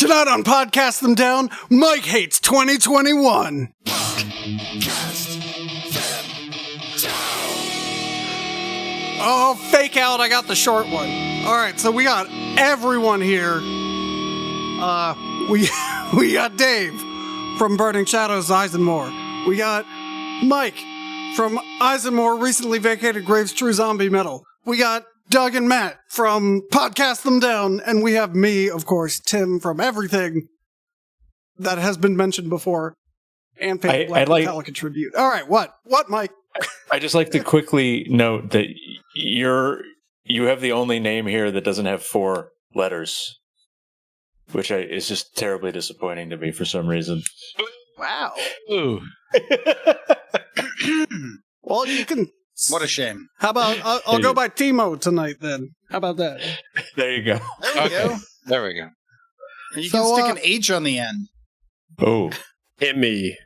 Tonight on Podcast Them Down, Mike hates 2021. Oh, fake out. I got the short one. All right, so we got everyone here. We got Dave from Burning Shadows, ISENMOR. We got Mike from ISENMOR, recently vacated Graves True Zombie Metal. We got Doug and Matt from Podcast Them Down, and we have me, of course, Tim, from everything that has been mentioned before, and Metallica Tribute. All right, what, Mike? I just like to quickly note that you have the only name here that doesn't have 4 letters, which is just terribly disappointing to me for some reason. Wow. Ooh. Well, you can. What a shame. How about I'll go by Timo tonight then? How about that? There you go. There we go. There we go. And you can stick an H on the end. Oh. Hit me.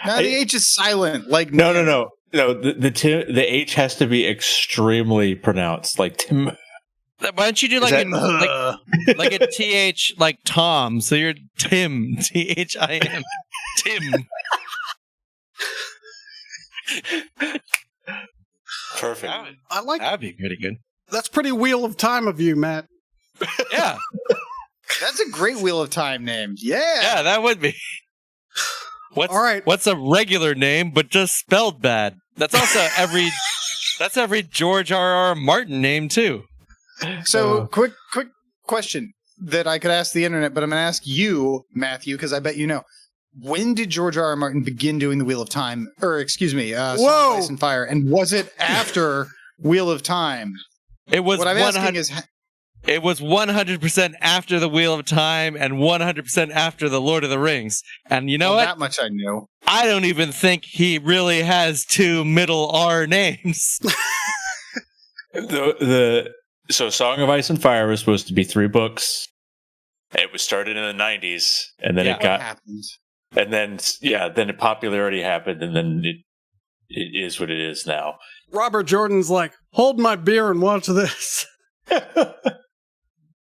No, the H is silent. Like No. The H has to be extremely pronounced, like Tim. Why don't you do like a TH, like Tom? So you're Tim, THIM, Tim. Perfect. I like that'd be pretty good. That's pretty Wheel of Time of you, Matt. Yeah. That's a great Wheel of Time name. Yeah. Yeah, that would be. All right. What's a regular name, but just spelled bad? That's also every George R.R. Martin name too. So, quick question that I could ask the internet, but I'm going to ask you, Matthew, because I bet you know. When did George R.R. Martin begin doing the Wheel of Time? Or, excuse me, Song of Ice and Fire. And was it after Wheel of Time? It was what I'm asking is... It was 100% after the Wheel of Time and 100% after the Lord of the Rings. And you know what? That much I knew. I don't even think he really has 2 middle R names. So Song of Ice and Fire was supposed to be 3 books. It was started in the 90s, and then happened? And then then popularity happened, and then it is what it is now. Robert Jordan's like, hold my beer and watch this.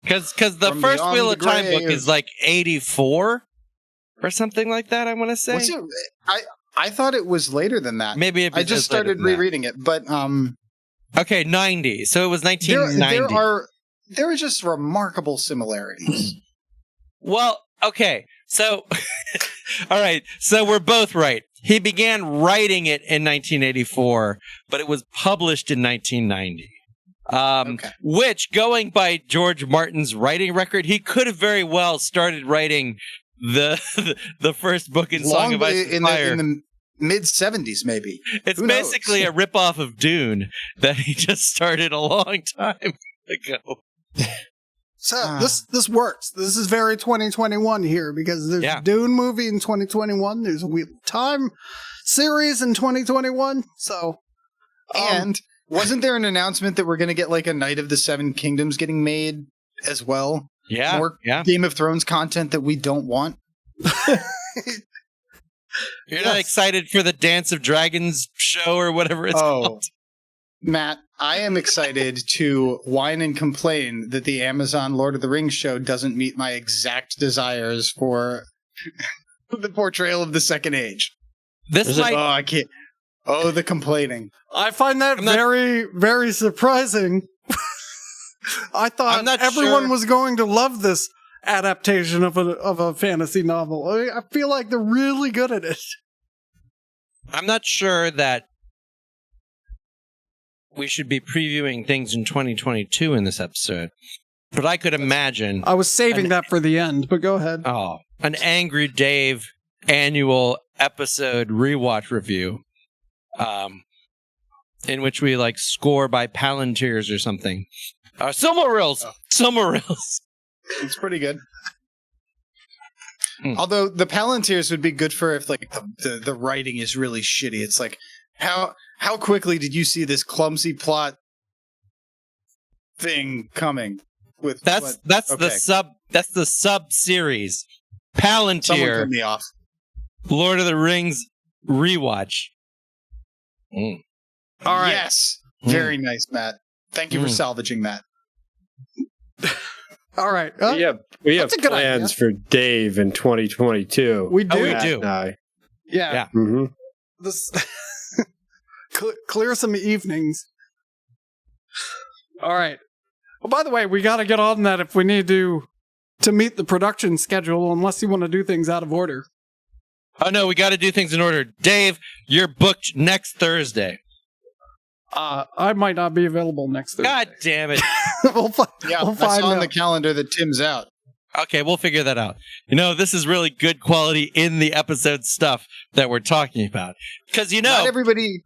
Because the first Wheel of Time book is like 84 or something like that, I want to say. I thought it was later than that. Maybe I just started rereading it, but... Okay, 90. So it was 1990. There are just remarkable similarities. Well, okay. So, all right. So we're both right. He began writing it in 1984, but it was published in 1990. Which, going by George Martin's writing record, he could have very well started writing the first book in Song of Ice and Fire. In the mid-70s, maybe. It's basically a ripoff of Dune that he just started a long time ago. So this works. This is very 2021 here because there's a Dune movie in 2021. There's a Wheel of Time series in 2021. So, and wasn't there an announcement that we're going to get like a Night of the Seven Kingdoms getting made as well? Yeah, more Game of Thrones content that we don't want. You're not excited for the Dance of Dragons show or whatever it's called? Matt, I am excited to whine and complain that the Amazon Lord of the Rings show doesn't meet my exact desires for the portrayal of the Second Age. I can't. Oh, the complaining. I find that very, very surprising. I thought everyone was going to love this adaptation of a fantasy novel. I feel like they're really good at it. I'm not sure that we should be previewing things in 2022 in this episode, but I could imagine. I was saving that for the end, but go ahead. Oh, an Angry Dave annual episode rewatch review, in which we like score by Palantirs or something. Silmarils. It's pretty good. Although the Palantirs would be good for if like the writing is really shitty. It's like how quickly did you see this clumsy plot thing coming? With that's the sub series. Palantir. Someone cut me off. Lord of the Rings rewatch. All right. Yes. Very nice, Matt. Thank you for salvaging that. All right. We have that's a good plans for Dave in 2022. We do. Oh, we Matt do. and I. Yeah. Mm-hmm. This clear some evenings. All right. Well, by the way, we got to get on that if we need to meet the production schedule, unless you want to do things out of order. Oh, no, we got to do things in order. Dave, you're booked next Thursday. I might not be available next Thursday. God damn it. we'll Yeah, we'll I find saw on out. the calendar that Tim's out. Okay, we'll figure that out. You know, this is really good quality in the episode stuff that we're talking about. Because, you know, Not everybody.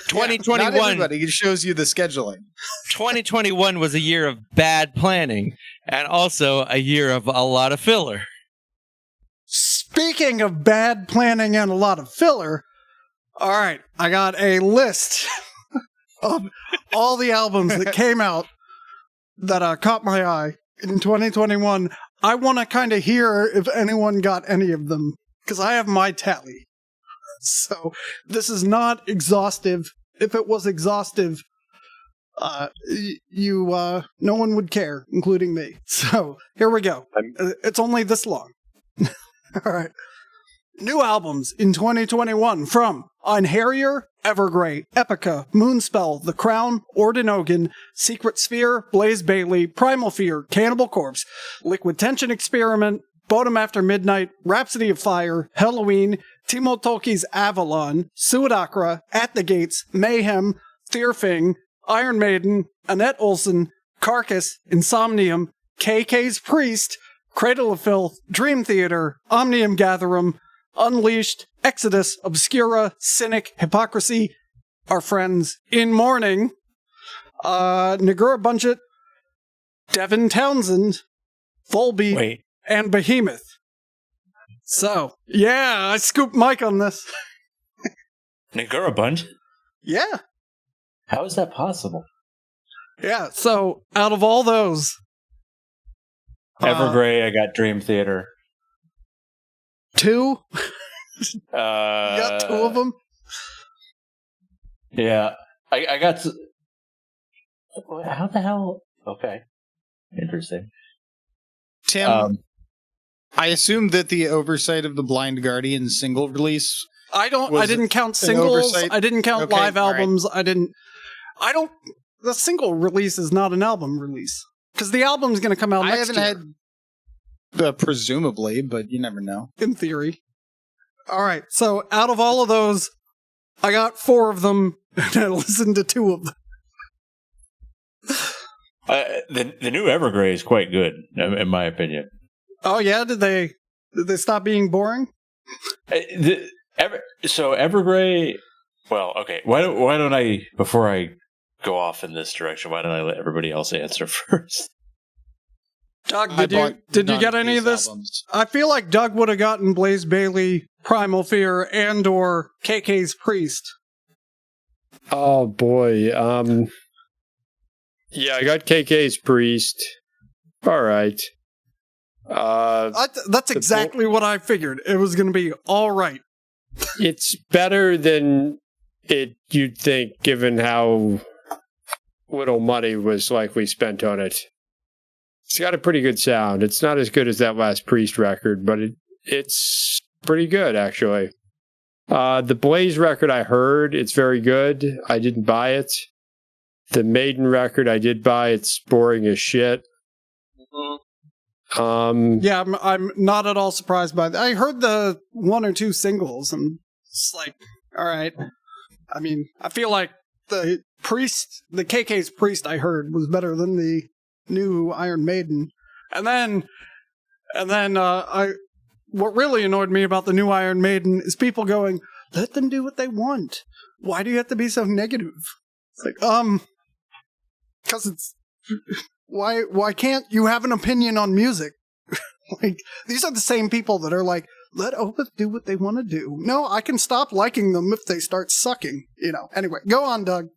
2021, Not everybody. It shows you the scheduling. 2021 was a year of bad planning and also a year of a lot of filler. Speaking of bad planning and a lot of filler, all right, I got a list of all the albums that came out that caught my eye in 2021. I want to kind of hear if anyone got any of them, because I have my tally. So this is not exhaustive. If it was exhaustive, no one would care, including me. So here we go. It's only this long. All right. New albums in 2021 from Einherjar, Evergrey, Epica, Moonspell, The Crown, Ordinogan, Secret Sphere, Blaze Bailey, Primal Fear, Cannibal Corpse, Liquid Tension Experiment, Bodom After Midnight, Rhapsody of Fire, Halloween, Timo Tolki's Avalon, Suidakra, At the Gates, Mayhem, Thyrfing, Iron Maiden, Annette Olsen, Carcass, Insomnium, KK's Priest, Cradle of Filth, Dream Theater, Omnium Gatherum, Unleashed, Exodus, Obscura, Cynic, Hypocrisy, Our Friends in Mourning, Nagura Bunchit, Devin Townsend, Volbeat, and Behemoth. So, yeah, I scooped Mike on this. Nagura Bunch? Yeah. How is that possible? Yeah, so out of all those... Evergrey, I got Dream Theater. Two? You You got two of them? Yeah. I got... How the hell... Okay. Interesting. Tim, I assume that the oversight of the Blind Guardian single release. I didn't count an singles. oversight? I didn't count Okay, live all right. albums. The single release is not an album release. Because the album's going to come out I next haven't year. had, presumably, but you never know. In theory. All right, so out of all of those, I got 4 of them, and I listened to 2 of them. The new Evergrey is quite good, in my opinion. Oh yeah, did they stop being boring? So Evergrey. Well, okay. Why don't I, before I go off in this direction, why don't I let everybody else answer first? Doug, did you get any of this? Albums. I feel like Doug would have gotten Blaze Bailey, Primal Fear, and or KK's Priest. Oh boy. Yeah, I got KK's Priest. All right. That's exactly what I figured. It was going to be all right. It's better than you'd think, given how little money was likely spent on it. It's got a pretty good sound. It's not as good as that last Priest record, but it's pretty good, actually. The Blaze record I heard, it's very good. I didn't buy it. The Maiden record I did buy, it's boring as shit. Yeah, I'm not at all surprised by that. I heard the 1 or 2 singles, and it's like, all right. I mean, I feel like the KK's Priest I heard was better than the new Iron Maiden. And then what really annoyed me about the new Iron Maiden is people going, let them do what they want. Why do you have to be so negative? It's like, because it's, why can't you have an opinion on music? Like, these are the same people that are like, let Opeth do what they want to do. No, I can stop liking them if they start sucking. Anyway, go on, Doug.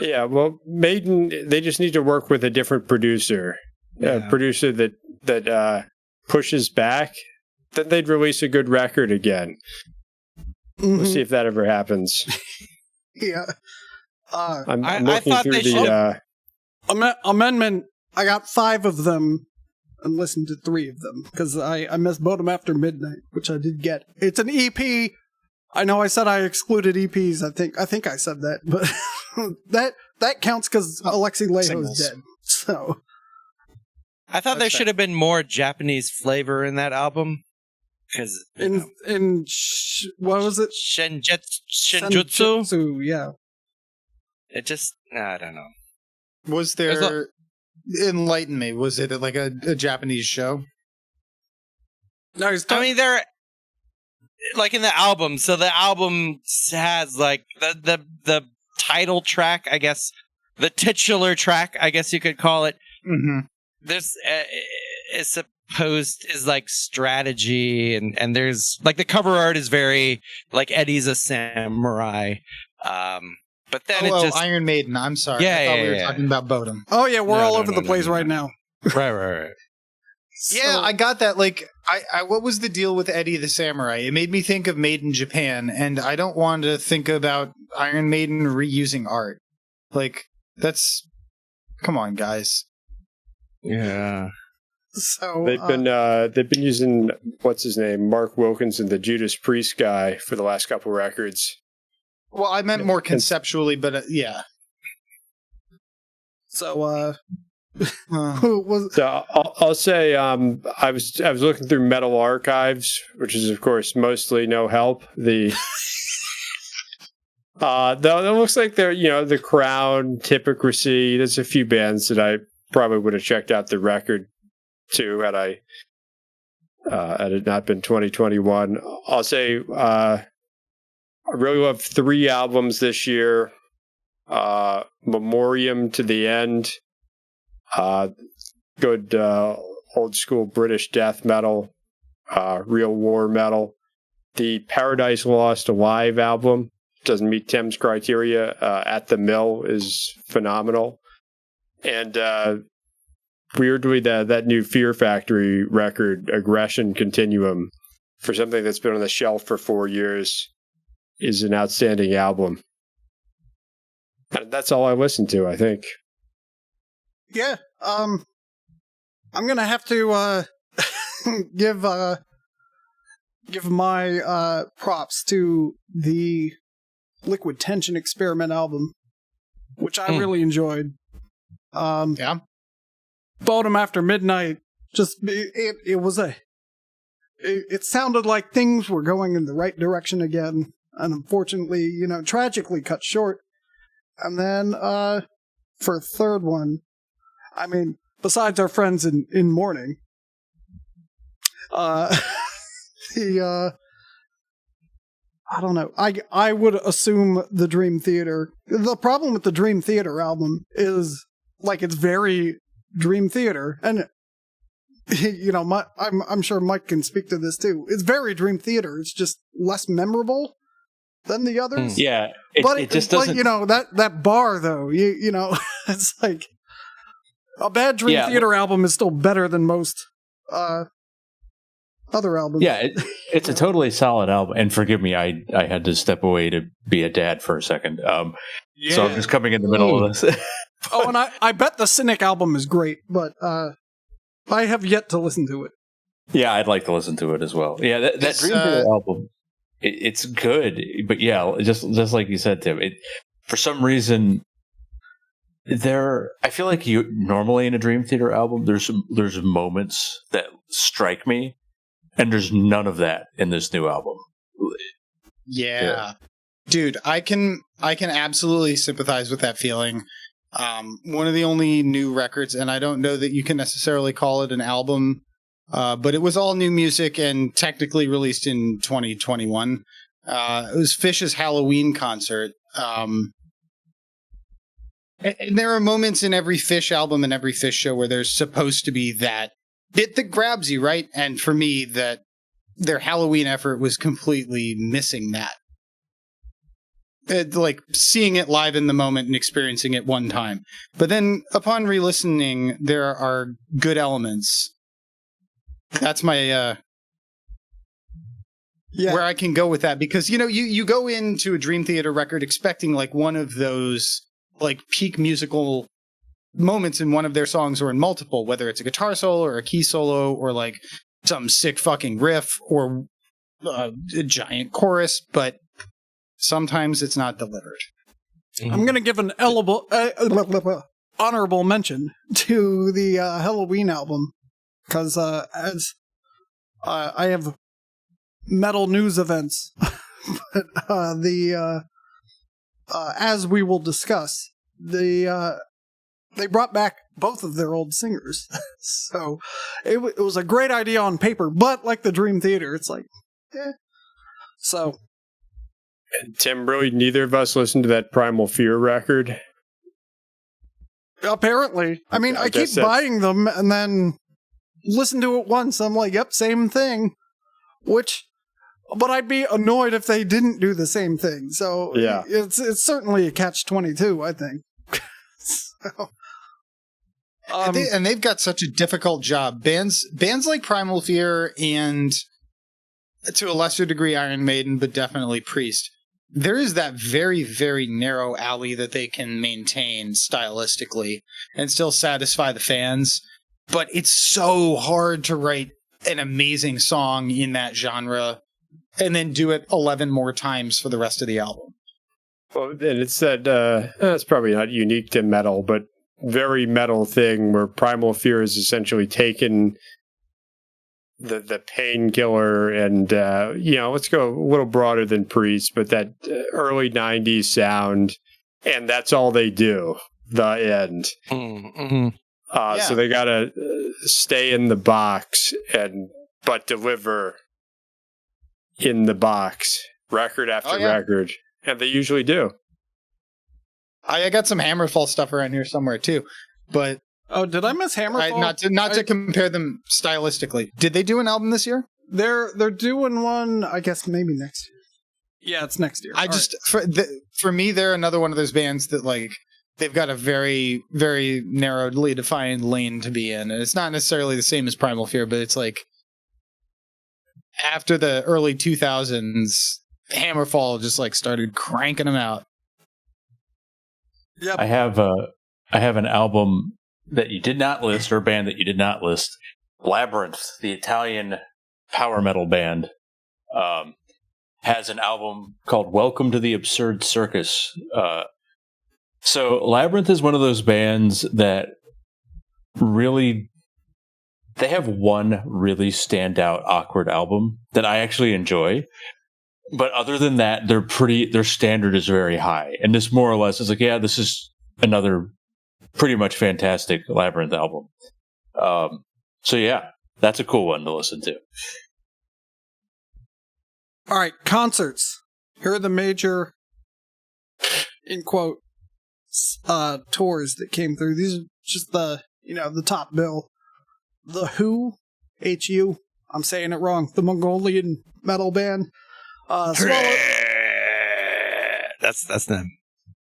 Yeah, well, Maiden, they just need to work with a different producer. A producer that pushes back. Then they'd release a good record again. We'll see if that ever happens. Yeah. I'm I looking thought through they the... Amendment I got 5 of them and listened to 3 of them because I missed Bottom After Midnight, which I did get. It's an EP. I know I said I excluded EPs. I think I said that, but that counts because Alexi Leho's dead. So I thought there should have been more Japanese flavor in that album. Because what was it? Shenjutsu? Yeah. It just, I don't know. Was there... Enlighten me. Was it like a Japanese show? No, I mean, they're like in the album. So the album has like the title track, I guess, the titular track, I guess you could call it. Mm-hmm. There's is supposed is like strategy, and there's like the cover art is very like Eddie's a samurai. But then it just Iron Maiden. I'm sorry. Yeah, I thought we were yeah. talking about Bodum. Oh yeah, we're all over the no, place no. right now. Right. Yeah, I got that. Like, I what was the deal with Eddie the Samurai? It made me think of Made in Japan, and I don't want to think about Iron Maiden reusing art. Like, that's... Come on, guys. Yeah. So they've been using what's his name, Mark Wilkinson, the Judas Priest guy, for the last couple records. Well, I meant more conceptually, but yeah. So who was? So I'll say I was looking through Metal Archives, which is of course mostly no help. The though it looks like they're the Crown, Typocracy. There's a few bands that I probably would have checked out the record to had it not been 2021. I'll say I really love 3 albums this year. Memoriam to the End. Good old school British death metal. Real war metal. The Paradise Lost Alive album doesn't meet Tim's criteria. At the Mill is phenomenal. And weirdly, that new Fear Factory record, Aggression Continuum, for something that's been on the shelf for 4 years, is an outstanding album. And that's all I listened to, I think. Yeah. I'm gonna have to give my props to the Liquid Tension Experiment album, which I really enjoyed. Yeah. Bottom After Midnight, just it sounded like things were going in the right direction again, and unfortunately, tragically cut short. And then for a third one, I mean, besides our friends in mourning, I don't know. I would assume the Dream Theater. The problem with the Dream Theater album is like it's very Dream Theater, and I'm sure Mike can speak to this too. It's very Dream Theater. It's just less memorable than the others. Yeah, it just doesn't. That bar though. It's like a bad Dream Theater album is still better than most other albums. Yeah, it's a totally solid album. And forgive me, I had to step away to be a dad for a second. So I'm just coming in the middle of this. Oh, and I bet the Cynic album is great, but I have yet to listen to it. Yeah, I'd like to listen to it as well. Yeah, that Dream Theater album, it's good, but yeah, just like you said, Tim, for some reason I feel like you normally in a Dream Theater album, there's moments that strike me, and there's none of that in this new album. Yeah. Dude, I can absolutely sympathize with that feeling. One of the only new records, and I don't know that you can necessarily call it an album, but it was all new music and technically released in 2021. It was Phish's Halloween concert. And there are moments in every Phish album and every Phish show where there's supposed to be that bit that grabs you, right? And for me, that their Halloween effort was completely missing that. Like seeing it live in the moment and experiencing it one time. But then upon re-listening, there are good elements. That's my where I can go with that, because you go into a Dream Theater record expecting like one of those like peak musical moments in one of their songs or in multiple, whether it's a guitar solo or a key solo or like some sick fucking riff or a giant chorus, but sometimes it's not delivered. I'm going to give an honorable mention to the Halloween album because as I have metal news events, but as we will discuss, they brought back both of their old singers, so it was a great idea on paper, but like the Dream Theater, it's like, so. Tim, really, neither of us listened to that Primal Fear record. Apparently. I mean, I keep buying them and then listen to it once. I'm like, yep, same thing. But I'd be annoyed if they didn't do the same thing. So yeah, it's certainly a catch-22, I think. So, and they've got such a difficult job. Bands like Primal Fear and, to a lesser degree, Iron Maiden, but definitely Priest. There is that very, very narrow alley that they can maintain stylistically and still satisfy the fans. But it's so hard to write an amazing song in that genre and then do it 11 more times for the rest of the album. Well, and it's that, that's probably not unique to metal, but very metal thing where Primal Fear is essentially taken the painkiller and let's go a little broader than Priest, but that early 90s sound, and that's all they do, the end. So they gotta stay in the box but deliver in the box record after record, and they usually do. I got some Hammerfall stuff around here somewhere too, but oh, did I miss Hammerfall? Not to compare them stylistically. Did they do an album this year? They're doing one, I guess maybe next year. Yeah, it's next year. For me, they're another one of those bands that like they've got a very, very narrowly defined lane to be in, and it's not necessarily the same as Primal Fear, but it's like after the early 2000s, Hammerfall just like started cranking them out. Yep. I have an album that you did not list, or a band that you did not list, Labyrinth, the Italian power metal band, has an album called Welcome to the Absurd Circus. So Labyrinth is one of those bands that really, they have one really standout awkward album that I actually enjoy. But other than that, their standard is very high. And this more or less is like, yeah, this is another pretty much fantastic Labyrinth album. So yeah, that's a cool one to listen to. All right, concerts. Here are the major, in quote, tours that came through. These are just the top bill. The Who, H-U, I'm saying it wrong, the Mongolian metal band. That's them.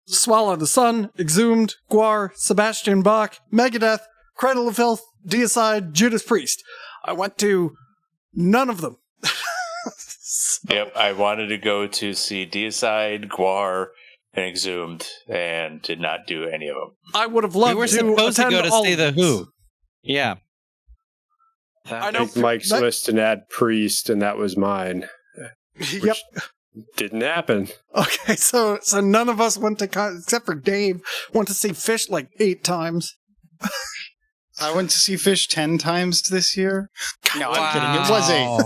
Swallow the Sun, Exhumed, Gwar, Sebastian Bach, Megadeth, Cradle of Filth, Deicide, Judas Priest. I went to none of them. Yep, I wanted to go to see Deicide, Gwar, and Exhumed, and did not do any of them. I would have loved to supposed to go to see the Who. Yeah. I think Mike's list and add Priest, and that was mine. Yep. Didn't happen. Okay, so none of us went to, except for Dave, went to see Fish like 8 times. I went to see Fish 10 times this year. No, wow. I'm kidding. It was 8.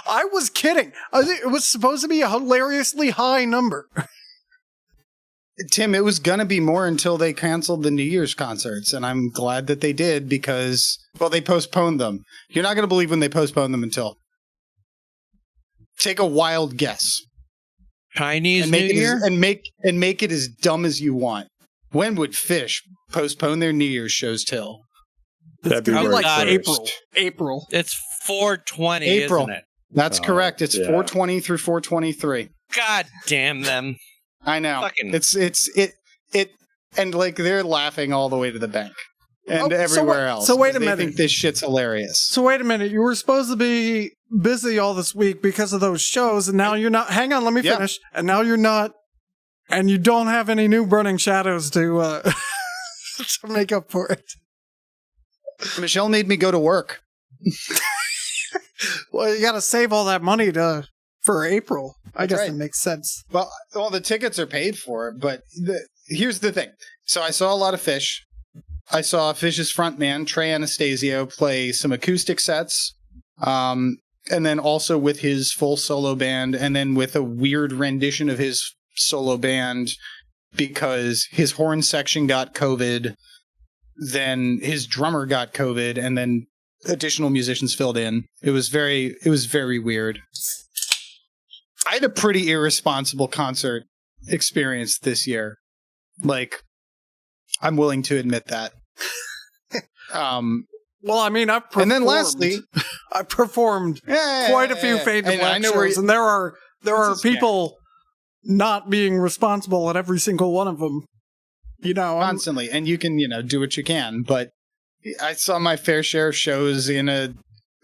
I was kidding. It was supposed to be a hilariously high number. Tim, it was going to be more until they canceled the New Year's concerts, and I'm glad that they did because, well, they postponed them. You're not going to believe when they postponed them until. Take a wild guess. Chinese New Year? And make it as dumb as you want. When would Fish postpone their New Year's shows till? February like 1st. April. It's 420, April. isn't it? That's correct. It's 420 through 423. God damn them. I know. It and like they're laughing all the way to the bank. And everywhere else. So wait a They minute. think this shit's hilarious. So wait a minute. You were supposed to be busy all this week because of those shows, and now you're not. Hang on, let me finish. And now you're not. And you don't have any new Burning Shadows to to make up for it. Michelle made me go to work. Well, you got to save all that money for April. I guess right. that makes sense. Well, the tickets are paid for, but here's the thing. So I saw a lot of Fish. I saw Fish's frontman, Trey Anastasio, play some acoustic sets, and then also with his full solo band, and then with a weird rendition of his solo band because his horn section got COVID, then his drummer got COVID, and then additional musicians filled in. It was very weird. I had a pretty irresponsible concert experience this year. Like, I'm willing to admit that. Well, I mean, I've performed. And then lastly, I performed quite a few Fade to Black shows, and there are people not being responsible at every single one of them. You know, constantly, and you can, do what you can, but I saw my fair share of shows in a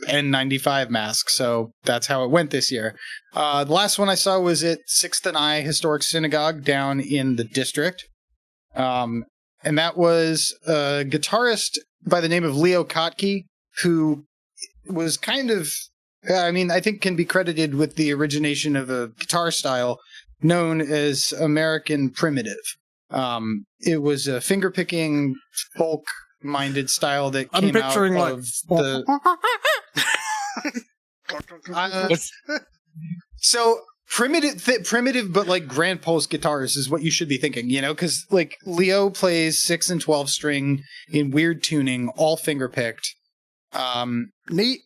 N95 mask, so that's how it went this year. The last one I saw was at 6th and I Historic Synagogue down in the district. And that was a guitarist by the name of Leo Kotki, who was kind of, I think can be credited with the origination of a guitar style known as American Primitive. It was a finger-picking, folk-minded style that came out of the... So primitive, but like Grand Pulse guitars is what you should be thinking, because like Leo plays 6 and 12 string in weird tuning, all finger picked. Neat.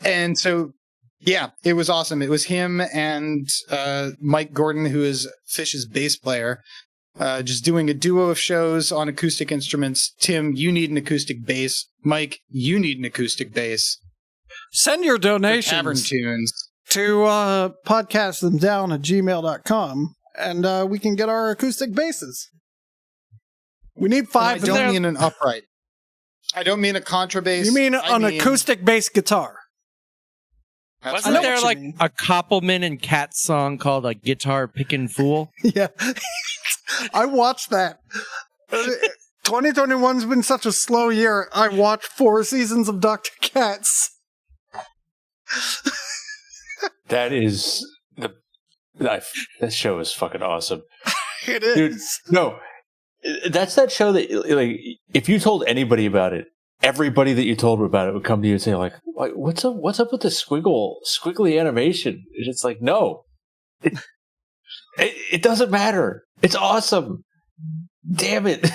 And so, yeah, it was awesome. It was him and Mike Gordon, who is Fish's bass player, just doing a duo of shows on acoustic instruments. Tim, you need an acoustic bass. Mike, you need an acoustic bass. Send your donations. Tavern tunes. To podcastthemdown@gmail.com, and we can get our acoustic basses. We need 5 I don't mean an upright. I don't mean a contrabass. You mean an acoustic bass guitar. Wasn't there like a Koppelman and Cat song called a Guitar Pickin' Fool? Yeah. I watched that. 2021's been such a slow year. I watched 4 seasons of Dr. Katz. That is that show is fucking awesome. It is. Dude, no, that's that show that, like, if you told anybody about it, everybody that you told about it would come to you and say, like, what's up with the squiggly animation? And it's like, no, it doesn't matter. It's awesome. Damn it.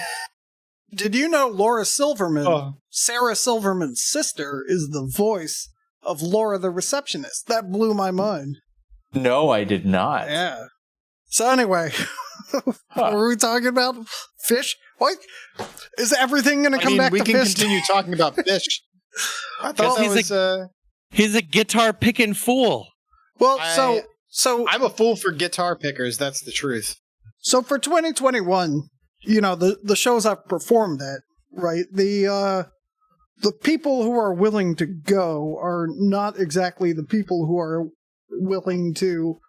Did you know Laura Silverman, Sarah Silverman's sister, is the voice of Laura the receptionist? That blew my mind. No, I did not. Yeah. So anyway, what were we talking about? Fish? What? Is everything going to come back to Fish? We can continue talking about Fish. I thought he's a guitar picking fool. Well, so I'm a fool for guitar pickers. That's the truth. So for 2021, the shows I've performed at, right? The people who are willing to go are not exactly the people who are willing to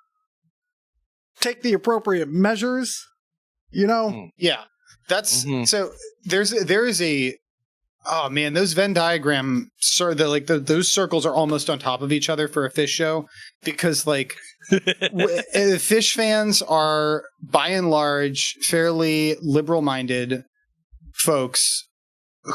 take the appropriate measures, Yeah, that's so. There is a. Oh man, those Venn diagram, those circles are almost on top of each other for a Fish show, because like Fish fans are by and large fairly liberal-minded folks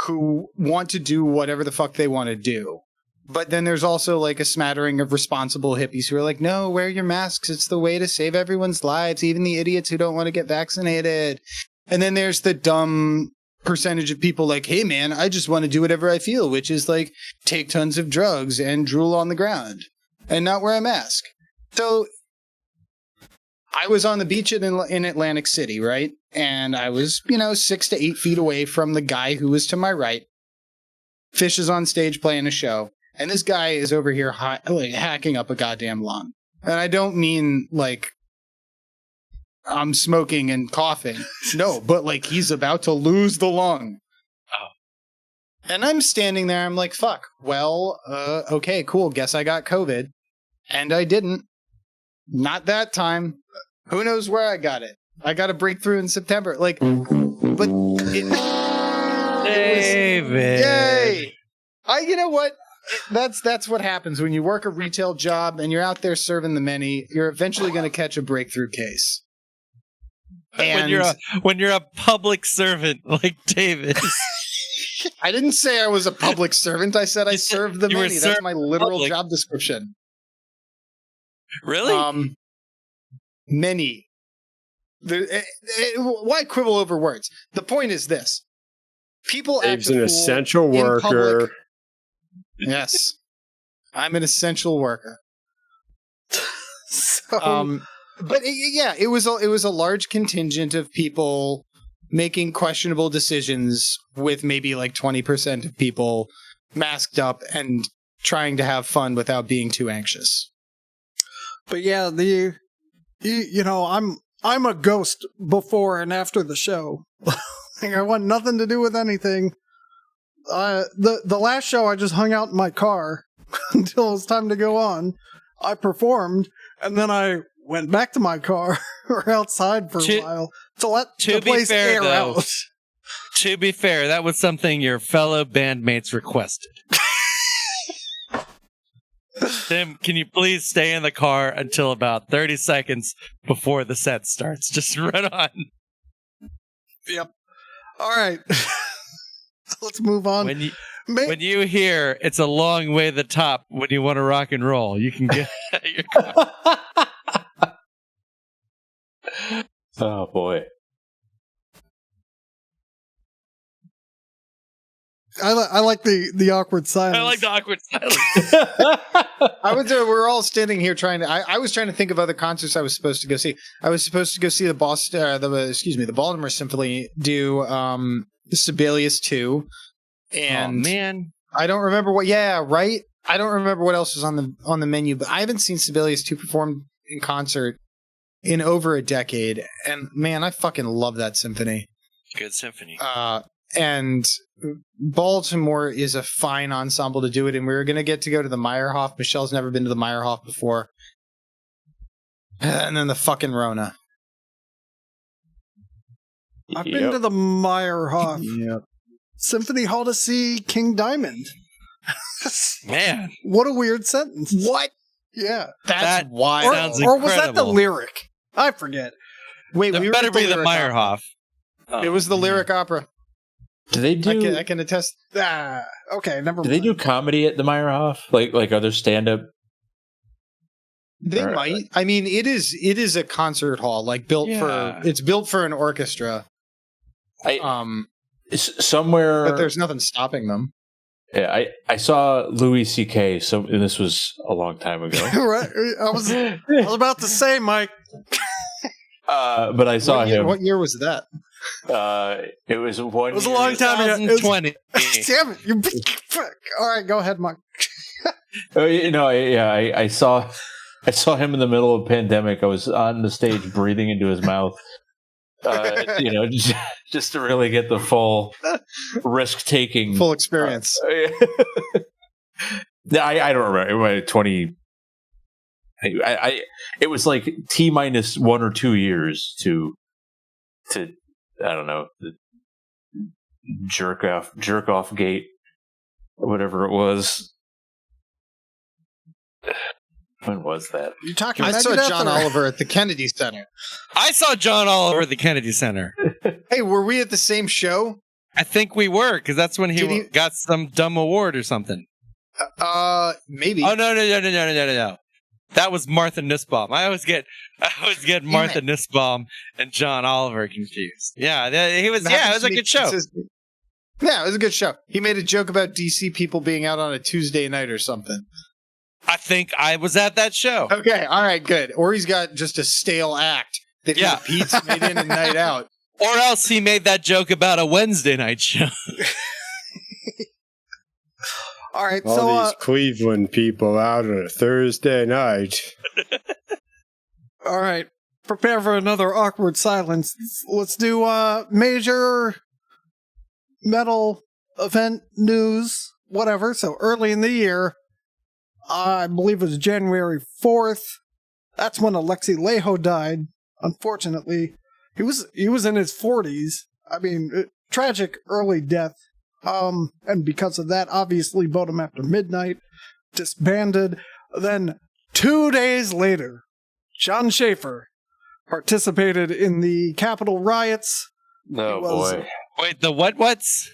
who want to do whatever the fuck they want to do. But then there's also like a smattering of responsible hippies who are like, no, wear your masks. It's the way to save everyone's lives, even the idiots who don't want to get vaccinated. And then there's the dumb percentage of people like, hey man, I just want to do whatever I feel, which is like take tons of drugs and drool on the ground and not wear a mask. So I was on the beach in Atlantic City, right? And I was, 6 to 8 feet away from the guy who was to my right. Fish is on stage playing a show, and this guy is over here hacking up a goddamn lung. And I don't mean like I'm smoking and coughing. No, but like he's about to lose the lung. Oh. And I'm standing there, I'm like, fuck. Well, okay, cool. Guess I got COVID. And I didn't. Not that time. Who knows where I got it? I got a breakthrough in September. Like, but David. Yay! You know what? That's what happens when you work a retail job and you're out there serving the many. You're eventually going to catch a breakthrough case. When you're a public servant like David. I didn't say I was a public servant. I said I served the many. That's my literal public. job description. Really? Many. Why quibble over words? The point is this: people act Dave's an essential worker. Yes, I'm an essential worker. So, But it was a large contingent of people making questionable decisions, with maybe like 20% of people masked up and trying to have fun without being too anxious. but yeah, I'm a ghost before and after the show. Like, I want nothing to do with anything. The last show, I just hung out in my car until it was time to go on. I performed, and then I went back to my car or outside for a while to let the place air out. To be fair, that was something your fellow bandmates requested. Tim, can you please stay in the car until about 30 seconds before the set starts? Just run on. Yep. All right. Let's move on. When you hear it's a long way to the top when you want to rock and roll, you can get out of your car. Oh boy. I like the awkward silence. I like the awkward silence. We're all standing here trying to. I was trying to think of other concerts I was supposed to go see. I was supposed to go see the Baltimore Symphony do Sibelius 2, and man, I don't remember what. Yeah, right. I don't remember what else was on the menu, but I haven't seen Sibelius 2 performed in concert in over a decade, and man, I fucking love that symphony. Good symphony. And Baltimore is a fine ensemble to do it, and we were going to go to the Meyerhoff. Michelle's never been to the Meyerhoff before. And then the fucking Rona. I've been to the Meyerhoff Symphony Hall to see King Diamond. Man. What a weird sentence. What? Yeah. That's wild. Or was that the lyric? I forget. Wait, it better be the Meyerhoff. It was the lyric opera. Do they do? I can attest. Okay, never mind. Do they do comedy at the Meyerhoff? Like other stand-up? They might. I mean, it is a concert hall, like it's built for an orchestra. Somewhere, but there's nothing stopping them. Yeah, I saw Louis C.K. And this was a long time ago. Right, I was about to say, Mike. But I saw him. What year was that? It was one. It was a long time ago. 2020. Damn it! All right, go ahead, Mike. I saw him in the middle of a pandemic. I was on the stage breathing into his mouth. Just to really get the full risk-taking, full experience. I don't remember. 20. It was like T-minus 1 or 2 years to I don't know, the jerk off gate, whatever it was. When was that? You talking? I saw John Oliver at the Kennedy Center. I saw John Oliver at the Kennedy Center. Hey, were we at the same show? I think we were, because that's when he got some dumb award or something. Maybe. Oh no! That was Martha Nussbaum. I always get Martha Nussbaum and John Oliver confused. Yeah, it was a good show. Yeah, it was a good show. He made a joke about DC people being out on a Tuesday night or something. I think I was at that show. Okay, all right, good. Or he's got just a stale act that he repeats night in and night out. Or else he made that joke about a Wednesday night show. All right, all these Cleveland people out on a Thursday night. All right, prepare for another awkward silence. Let's do major metal event news, whatever. So early in the year, I believe it was January 4th. That's when Alexei Leho died. Unfortunately, he was in his 40s. I mean, tragic early death. And because of that, obviously, Bodom After Midnight disbanded. Then 2 days later, John Schaefer participated in the Capitol riots. Oh, boy. Wait, the what's?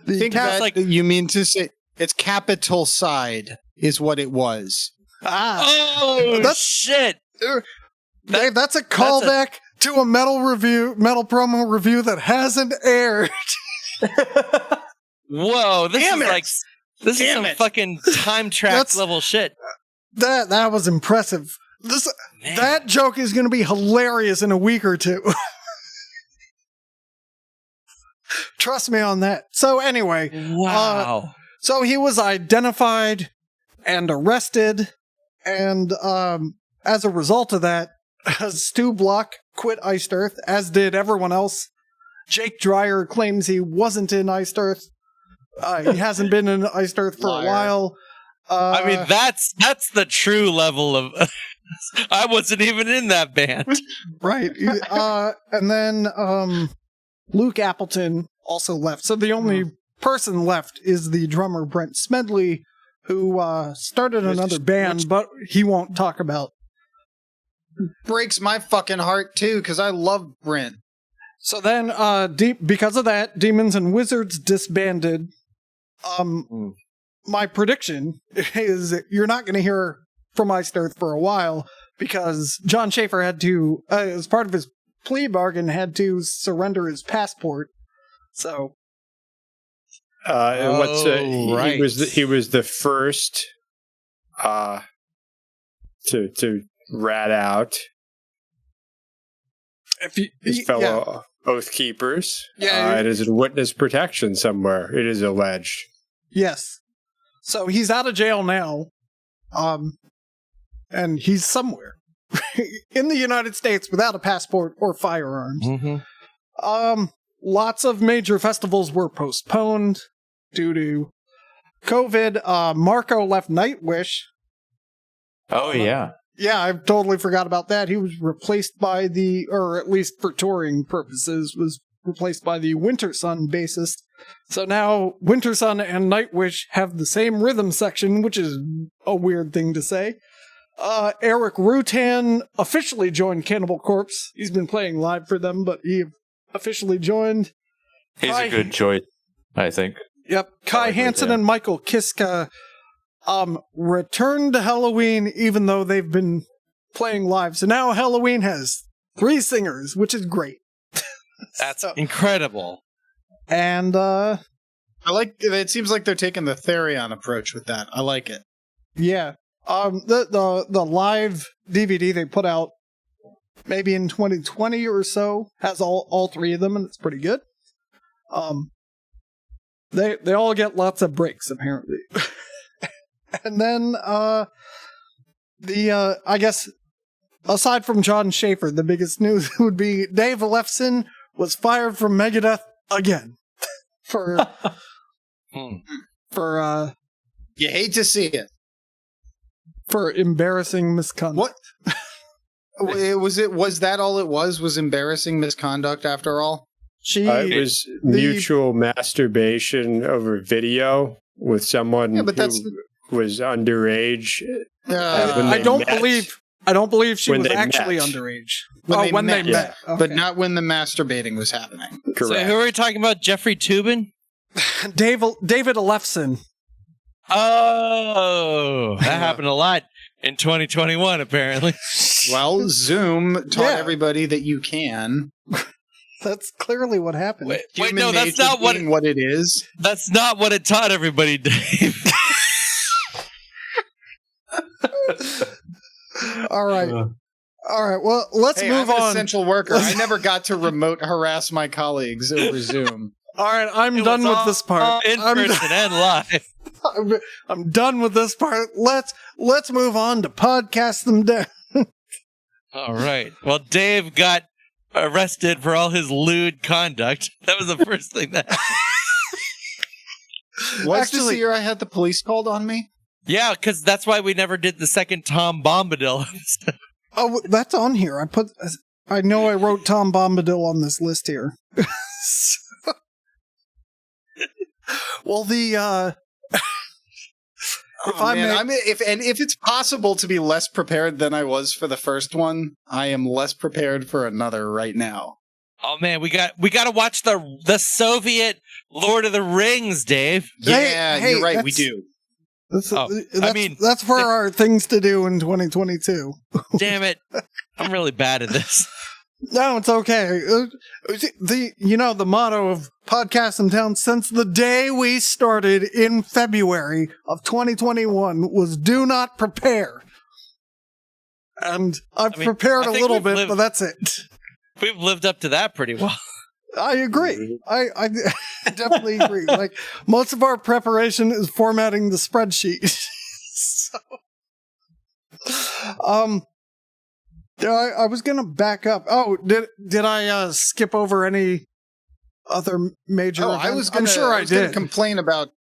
The think that you mean to say it's Capitol Side is what it was. Oh, shit. Dave, that's a callback to a metal promo review that hasn't aired. Whoa, this is some it. fucking time track level shit. That was impressive. That joke is going to be hilarious in a week or two. Trust me on that. So anyway, wow. So he was identified and arrested, and as a result of that, Stu Block quit Iced Earth, as did everyone else. Jake Dreyer claims he wasn't in Iced Earth. He hasn't been in Iced Earth for a while. I mean, that's the true level of... I wasn't even in that band. Right. And then Luke Appleton also left. So the only person left is the drummer Brent Smedley, who started another band, but he won't talk about. Breaks my fucking heart too, because I love Brent. So then, because of that, Demons and Wizards disbanded. My prediction is that you're not going to hear from Iced Earth for a while, because John Schaefer had to, as part of his plea bargain, had to surrender his passport. So, right. He was the first to rat out his fellow Oath Keepers. Yeah, it is in witness protection somewhere, it is alleged. Yes. So he's out of jail now, and he's somewhere in the United States without a passport or firearms. Mm-hmm. Lots of major festivals were postponed due to COVID. Marco left Nightwish. Oh, yeah. Yeah, I totally forgot about that. He was replaced by or at least for touring purposes, was replaced by the Winter Sun bassist. So now Winter Sun and Nightwish have the same rhythm section, which is a weird thing to say. Eric Rutan officially joined Cannibal Corpse. He's been playing live for them, but he officially joined. He's a good choice, I think. Yep. Kai Hansen and Michael Kiska returned to Halloween, even though they've been playing live. So now Halloween has 3 singers, which is great. That's incredible. And I like it. Seems like they're taking the Therion approach with that. I like it. Yeah. The live DVD they put out maybe in 2020 or so has all 3 of them, and it's pretty good. They all get lots of breaks apparently. And then I guess aside from John Schaefer, the biggest news would be Dave Lefsen was fired from Megadeth again for you hate to see it. For embarrassing misconduct. What was that all it was? Was embarrassing misconduct after all? It was mutual masturbation over video with someone who was underage. I don't believe she was actually underage. When they met. Okay. But not when the masturbating was happening. Correct. So who are we talking about? Jeffrey Toobin? David Lefsen. Oh, that happened a lot in 2021, apparently. Well, Zoom taught everybody that you can. That's clearly what happened. Wait, no, that's not what it is. That's not what it taught everybody, Dave. All right. Well, let's move on. I'm an essential worker. I never got to remote harass my colleagues over Zoom. All right, I'm done with this part. In person and live. I'm done with this part. Let's move on to podcast them down. All right. Well, Dave got arrested for all his lewd conduct. That was the first thing that Was this the year I had the police called on me? Yeah, because that's why we never did the second Tom Bombadil. Oh, that's on here. I know I wrote Tom Bombadil on this list here. Well, the if it's possible to be less prepared than I was for the first one, I am less prepared for another right now. Oh man, we got to watch the Soviet Lord of the Rings, Dave. Yeah, Hey, you're right. We do. That's that's for our things to do in 2022. Damn it, I'm really bad at this. No, it's okay. The motto of Podcast in Town since the day we started in February of 2021 was "Do not prepare." And I've prepared a little bit, but that's it. We've lived up to that pretty well. I agree. I definitely agree. Like, most of our preparation is formatting the spreadsheet. So, I was gonna back up. Oh, did I skip over any other major? events? I'm sure I did. Complain about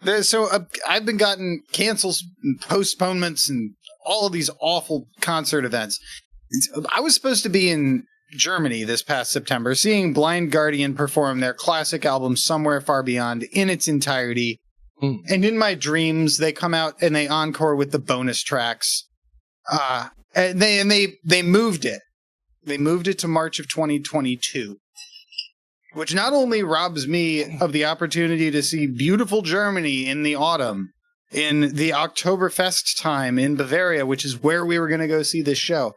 this. So I've been gotten cancels and postponements and all of these awful concert events. I was supposed to be in Germany this past September, seeing Blind Guardian perform their classic album Somewhere Far Beyond in its entirety. And in my dreams, they come out and they encore with the bonus tracks. And they moved it. They moved it to March of 2022, which not only robs me of the opportunity to see beautiful Germany in the autumn, in the Oktoberfest time in Bavaria, which is where we were going to go see this show.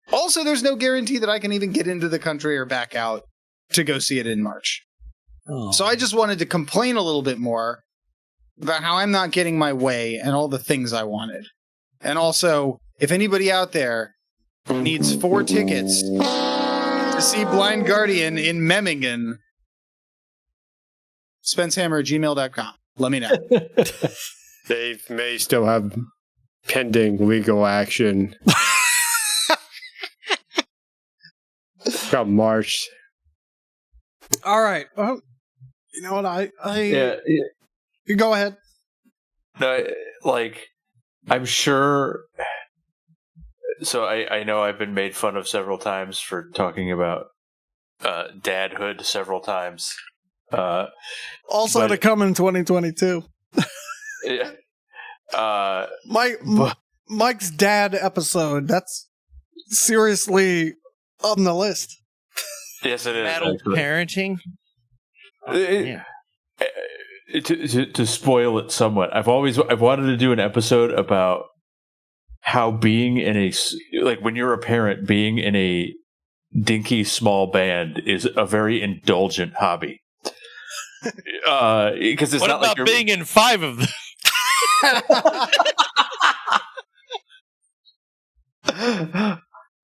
Also, there's no guarantee that I can even get into the country or back out to go see it in March. Oh. So I just wanted to complain a little bit more about how I'm not getting my way and all the things I wanted. And also, if anybody out there needs 4 tickets to see Blind Guardian in Memmingen, SpenceHammer@gmail.com. Let me know. They may still have pending legal action. Come March. All right. Well, you know what? You go ahead. No, I'm sure. So I know I've been made fun of several times for talking about dadhood several times. Also to come in 2022. Yeah. Mike's dad episode. That's seriously on the list. Yes, it is. Metal parenting. Yeah. To spoil it somewhat, I've wanted to do an episode about how being in when you're a parent, being in a dinky small band is a very indulgent hobby. Because it's what not about like being in 5 of them?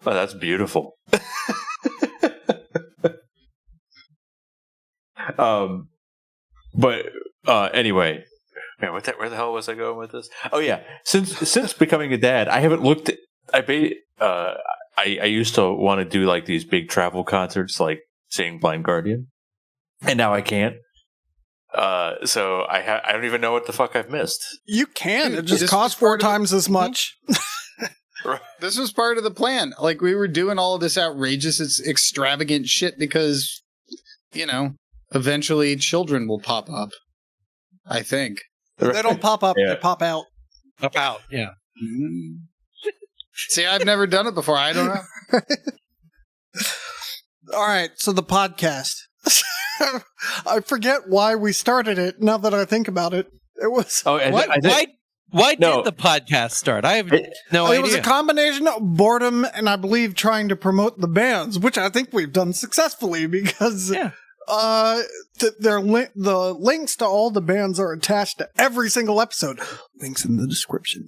Oh, that's beautiful. But anyway, man, where the hell was I going with this? Oh yeah, since becoming a dad, I haven't looked at. I used to want to do like these big travel concerts, like seeing Blind Guardian, and now I can't. So I don't even know what the fuck I've missed. You can. It just costs 4 times as much. This was part of the plan. Like, we were doing all of this outrageous, extravagant shit because, eventually children will pop up. I think. They don't pop up, they pop out. Pop out, yeah. Mm-hmm. See, I've never done it before. I don't know. All right, so the podcast. I forget why we started it, now that I think about it. It was... Why did the podcast start? I have no idea. It was a combination of boredom and, I believe, trying to promote the bands, which I think we've done successfully because the links to all the bands are attached to every single episode. Links in the description.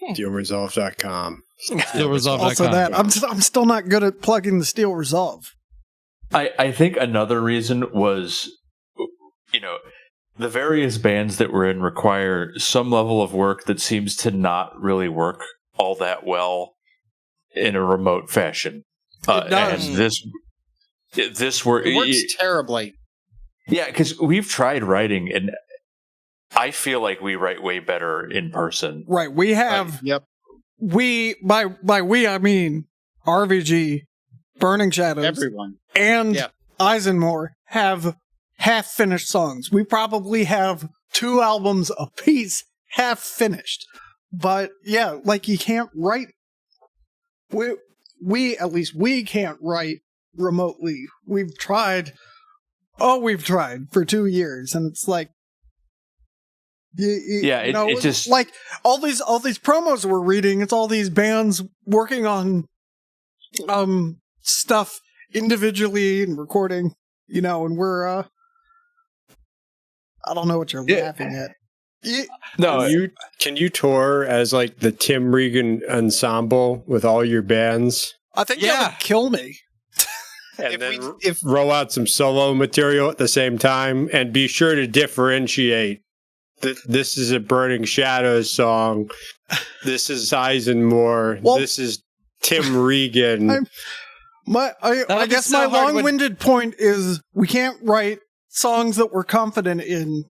SteelResolve.com. SteelResolve.com. Also that. I'm still not good at plugging the Steel Resolve. I think another reason was, the various bands that we're in require some level of work that seems to not really work all that well in a remote fashion. It does. And this works terribly. Yeah, because we've tried writing, and I feel like we write way better in person. Right, we have. Yep. We by we I mean RVG, Burning Shadows, everyone, and ISENMOR have half-finished songs. We probably have 2 albums apiece half-finished. But yeah, like you can't write. At least we can't write remotely. We've tried for 2 years, and it's like, it just like all these promos we're reading. It's all these bands working on stuff individually and recording, and we're I don't know what you're laughing at. No, can you tour as like the Tim Regan ensemble with all your bands? I think that would kill me. And if roll out some solo material at the same time, and be sure to differentiate that this is a Burning Shadows song, this is ISENMOR, this is Tim Regan. I guess my long-winded point is we can't write songs that we're confident in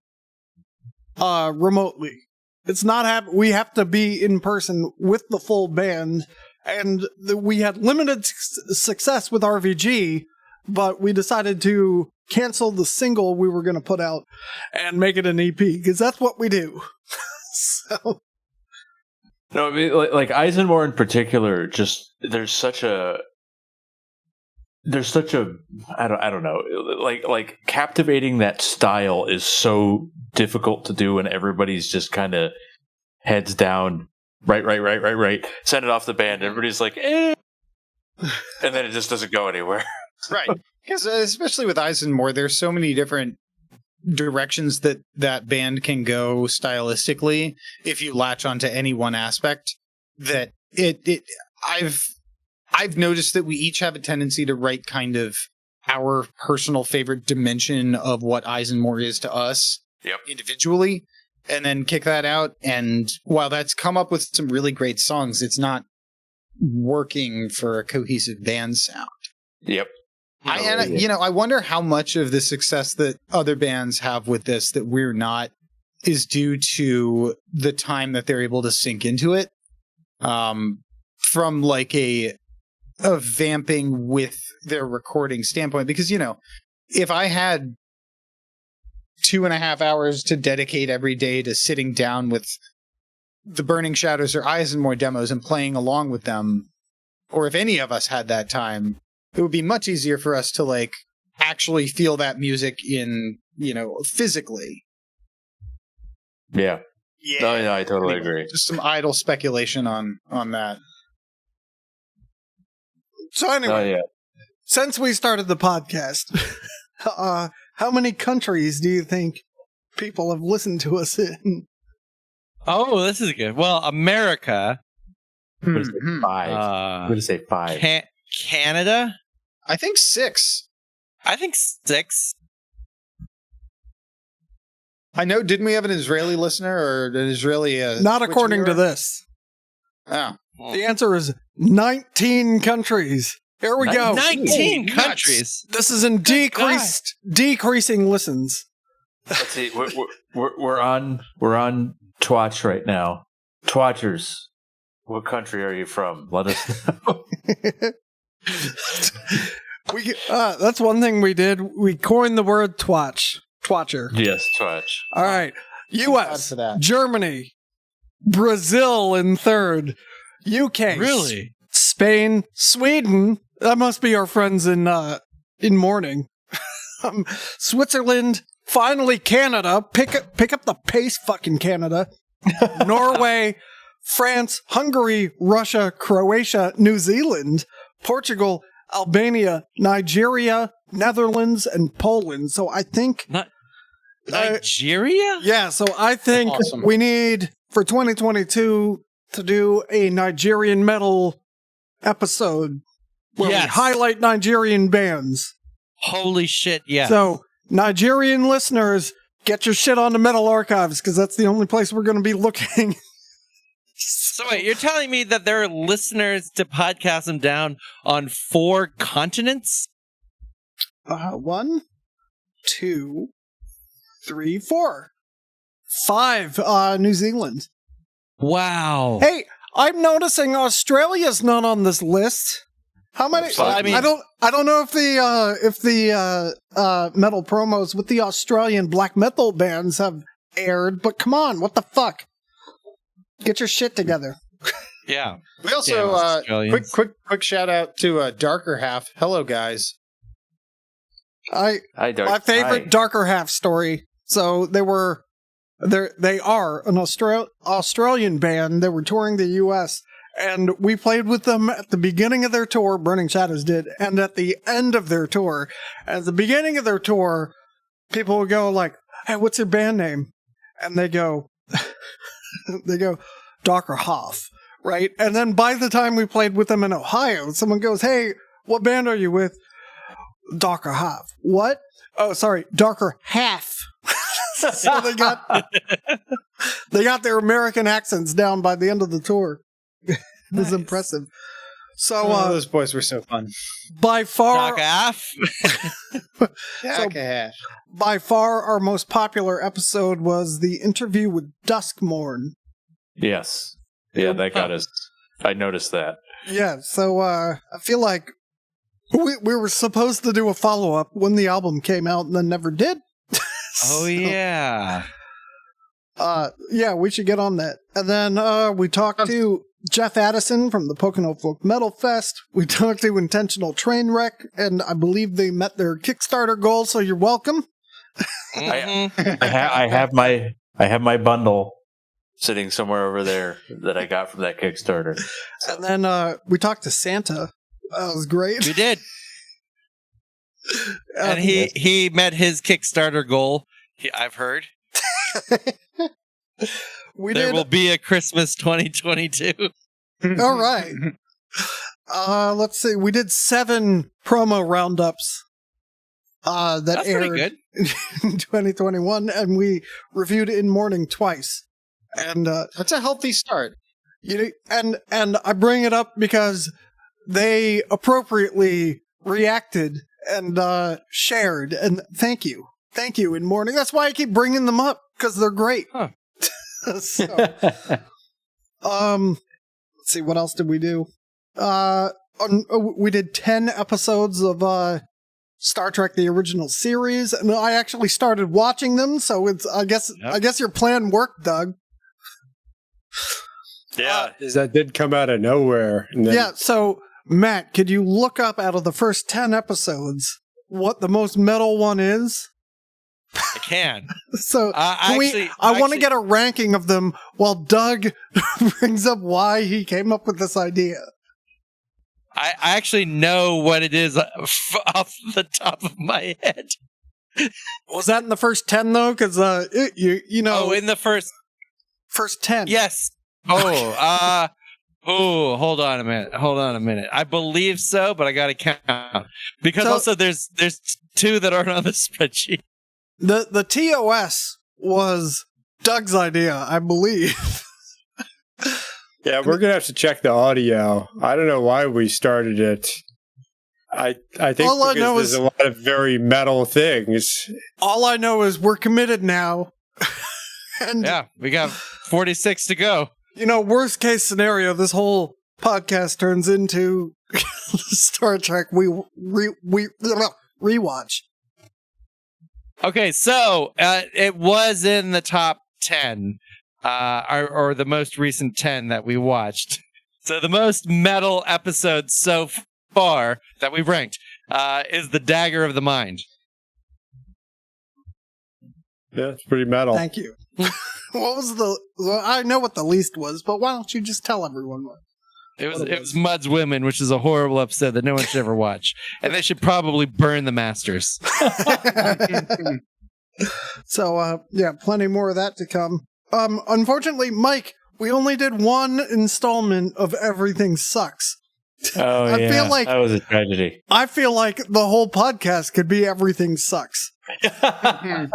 remotely. It's not we have to be in person with the full band, and we had limited success with RVG, but we decided to cancel the single we were going to put out and make it an EP, because that's what we do. So no, I mean, like ISENMOR in particular, just there's such a I don't know, like captivating that style is so difficult to do, and everybody's just kind of heads down, right, send it off the band, everybody's like and then it just doesn't go anywhere. Right, because especially with ISENMOR, there's so many different directions that band can go stylistically if you latch onto any one aspect, that I've noticed that we each have a tendency to write kind of our personal favorite dimension of what ISENMOR is to us individually, and then kick that out. And while that's come up with some really great songs, it's not working for a cohesive band sound. Yep. I wonder how much of the success that other bands have with this that we're not is due to the time that they're able to sink into it, from like a vamping with their recording standpoint. Because, if I had 2.5 hours to dedicate every day to sitting down with the Burning Shadows or ISENMOR demos and playing along with them, or if any of us had that time, it would be much easier for us to like actually feel that music in, physically. Yeah. No, I totally agree. Just some idle speculation on that. So anyway, since we started the podcast, how many countries do you think people have listened to us in? Oh, this is good. Well, America. I'm going to say 5. I'm going to say 5. Canada? I think 6. I think 6. I know, didn't we have an Israeli listener or an Israeli... Not according to this. Oh. The answer is 19 countries. Here we go. 19 countries. This is in decreasing listens. Let's see. We're on Twatch right now. Twatchers, what country are you from? Let us know. That's one thing we did. We coined the word Twatcher. Yes, Twatch. All right. U.S., Germany, Brazil in third, UK, really, Spain, Sweden. That must be our friends in mourning. Switzerland, finally Canada. Pick up the pace, fucking Canada. Norway, France, Hungary, Russia, Croatia, New Zealand, Portugal, Albania, Nigeria, Netherlands, and Poland. So I think... Nigeria? Yeah, so I think we need, for 2022, to do a Nigerian metal episode where we highlight Nigerian bands. Holy shit, yeah. So, Nigerian listeners, get your shit on the Metal Archives, because that's the only place we're going to be looking. So wait, you're telling me that there are listeners to Podcast Them Down on 4 continents? 1, 2, 3, 4. 5, New Zealand. Wow. Hey, I'm noticing Australia's not on this list. How many? Well, I mean- I don't know if the metal promos with the Australian black metal bands have aired, but come on, what the fuck? Get your shit together. Yeah. We Damn also Australians. quick shout out to Darker Half. Hello, guys. Hi, Dark. My favorite Hi. Darker Half story. So they are an Australian band. They were touring the U.S. and we played with them at the beginning of their tour. Burning Shadows did, and at the end of their tour. At the beginning of their tour, people would go like, "Hey, what's your band name?" And they go, Darker Half, right? And then by the time we played with them in Ohio, someone goes, "Hey, what band are you with?" Darker Half. What? Oh, sorry, Darker Half. So they got their American accents down by the end of the tour. It was impressive. So Those boys were so fun. by far, Doc Aff. Darker Half. by far, our most popular episode was the interview with Duskmorn. Yes. Yeah, that got us. I noticed that. Yeah, so I feel like we were supposed to do a follow-up when the album came out and then never did. Oh, yeah. Yeah, we should get on that. And then we talked to Jeff Addison from the Pocono Folk Metal Fest. We talked to Intentional Trainwreck, and I believe they met their Kickstarter goal, so you're welcome. Mhm. I have my bundle sitting somewhere over there that I got from that Kickstarter. And then we talked to Santa. That was great. You did. And he met his Kickstarter goal. I've heard. We There did. will be a Christmas 2022. All right. Let's see. We did 7 promo roundups that That's pretty aired good. in 2021, and we reviewed In Mourning twice. And That's a healthy start. and I bring it up because they appropriately reacted and shared. And thank you, In Mourning. That's why I keep bringing them up, because they're great. Huh. So, let's see, what else did we do? We did 10 episodes of Star Trek: The Original Series, and I actually started watching them. So it's I guess your plan worked, Doug. Yeah. That did come out of nowhere. And then, Yeah. So Matt, could you look up out of the first 10 episodes what the most metal one is? I can. So I want to get a ranking of them while Doug brings up why he came up with this idea. I actually know what it is off the top of my head. Was that in the first 10 though? Because you know, In the first. first 10. Yes. Oh. Hold on a minute. I believe so, but I got to count because So- also there's 2 that aren't on the spreadsheet. The TOS was Doug's idea, I believe. yeah, we're gonna have to check the audio. I don't know why we started it. I think All I because know there's is- a lot of very metal things. All I know is we're committed now. And Yeah, we got 46 to go. worst case scenario, this whole podcast turns into Star Trek rewatch. Okay, so it was in the top 10, or the most recent 10 that we watched. So the most metal episode so far that we've ranked is The Dagger of the Mind. Yeah, it's pretty metal. Thank you. What was I know what the least was, but why don't you just tell everyone what? It was Mud's Women, which is a horrible episode that no one should ever watch. And they should probably burn the masters. So, yeah, plenty more of that to come. Unfortunately, Mike, we only did 1 installment of Everything Sucks. Oh, I feel like- that was a tragedy. I feel like the whole podcast could be Everything Sucks. I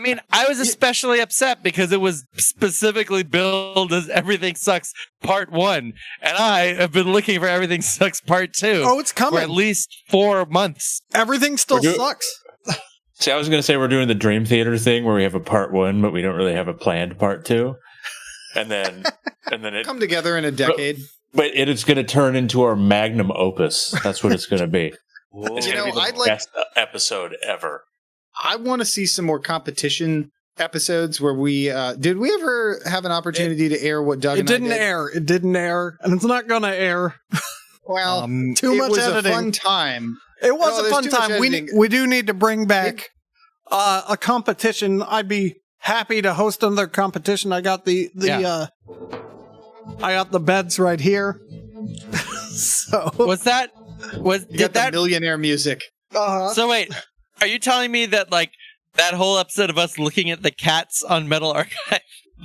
mean, I was especially upset because it was specifically billed as Everything Sucks Part 1. And I have been looking for Everything Sucks Part 2 Oh, it's for at coming. least 4 months. Everything still sucks. See, I was going to say we're doing the Dream Theater thing where we have a part 1, but we don't really have a planned part 2. And then it Come together in a decade. But it is going to turn into our magnum opus. That's what it's going to be. It's You going know, to be the I'd like- best episode ever. I want to see some more competition episodes where we did we ever have an opportunity to air what Doug It and I didn't did? air. It didn't air, and it's not going to air. Well, Too much it was editing. a fun time. It was No, a there's fun too much time. editing. We do need to bring back a competition. I'd be happy to host another competition. I got the I got the beds right here. So Was that You did got the that? millionaire music. So wait, are you telling me that like that whole episode of us looking at the cats on Metal Archive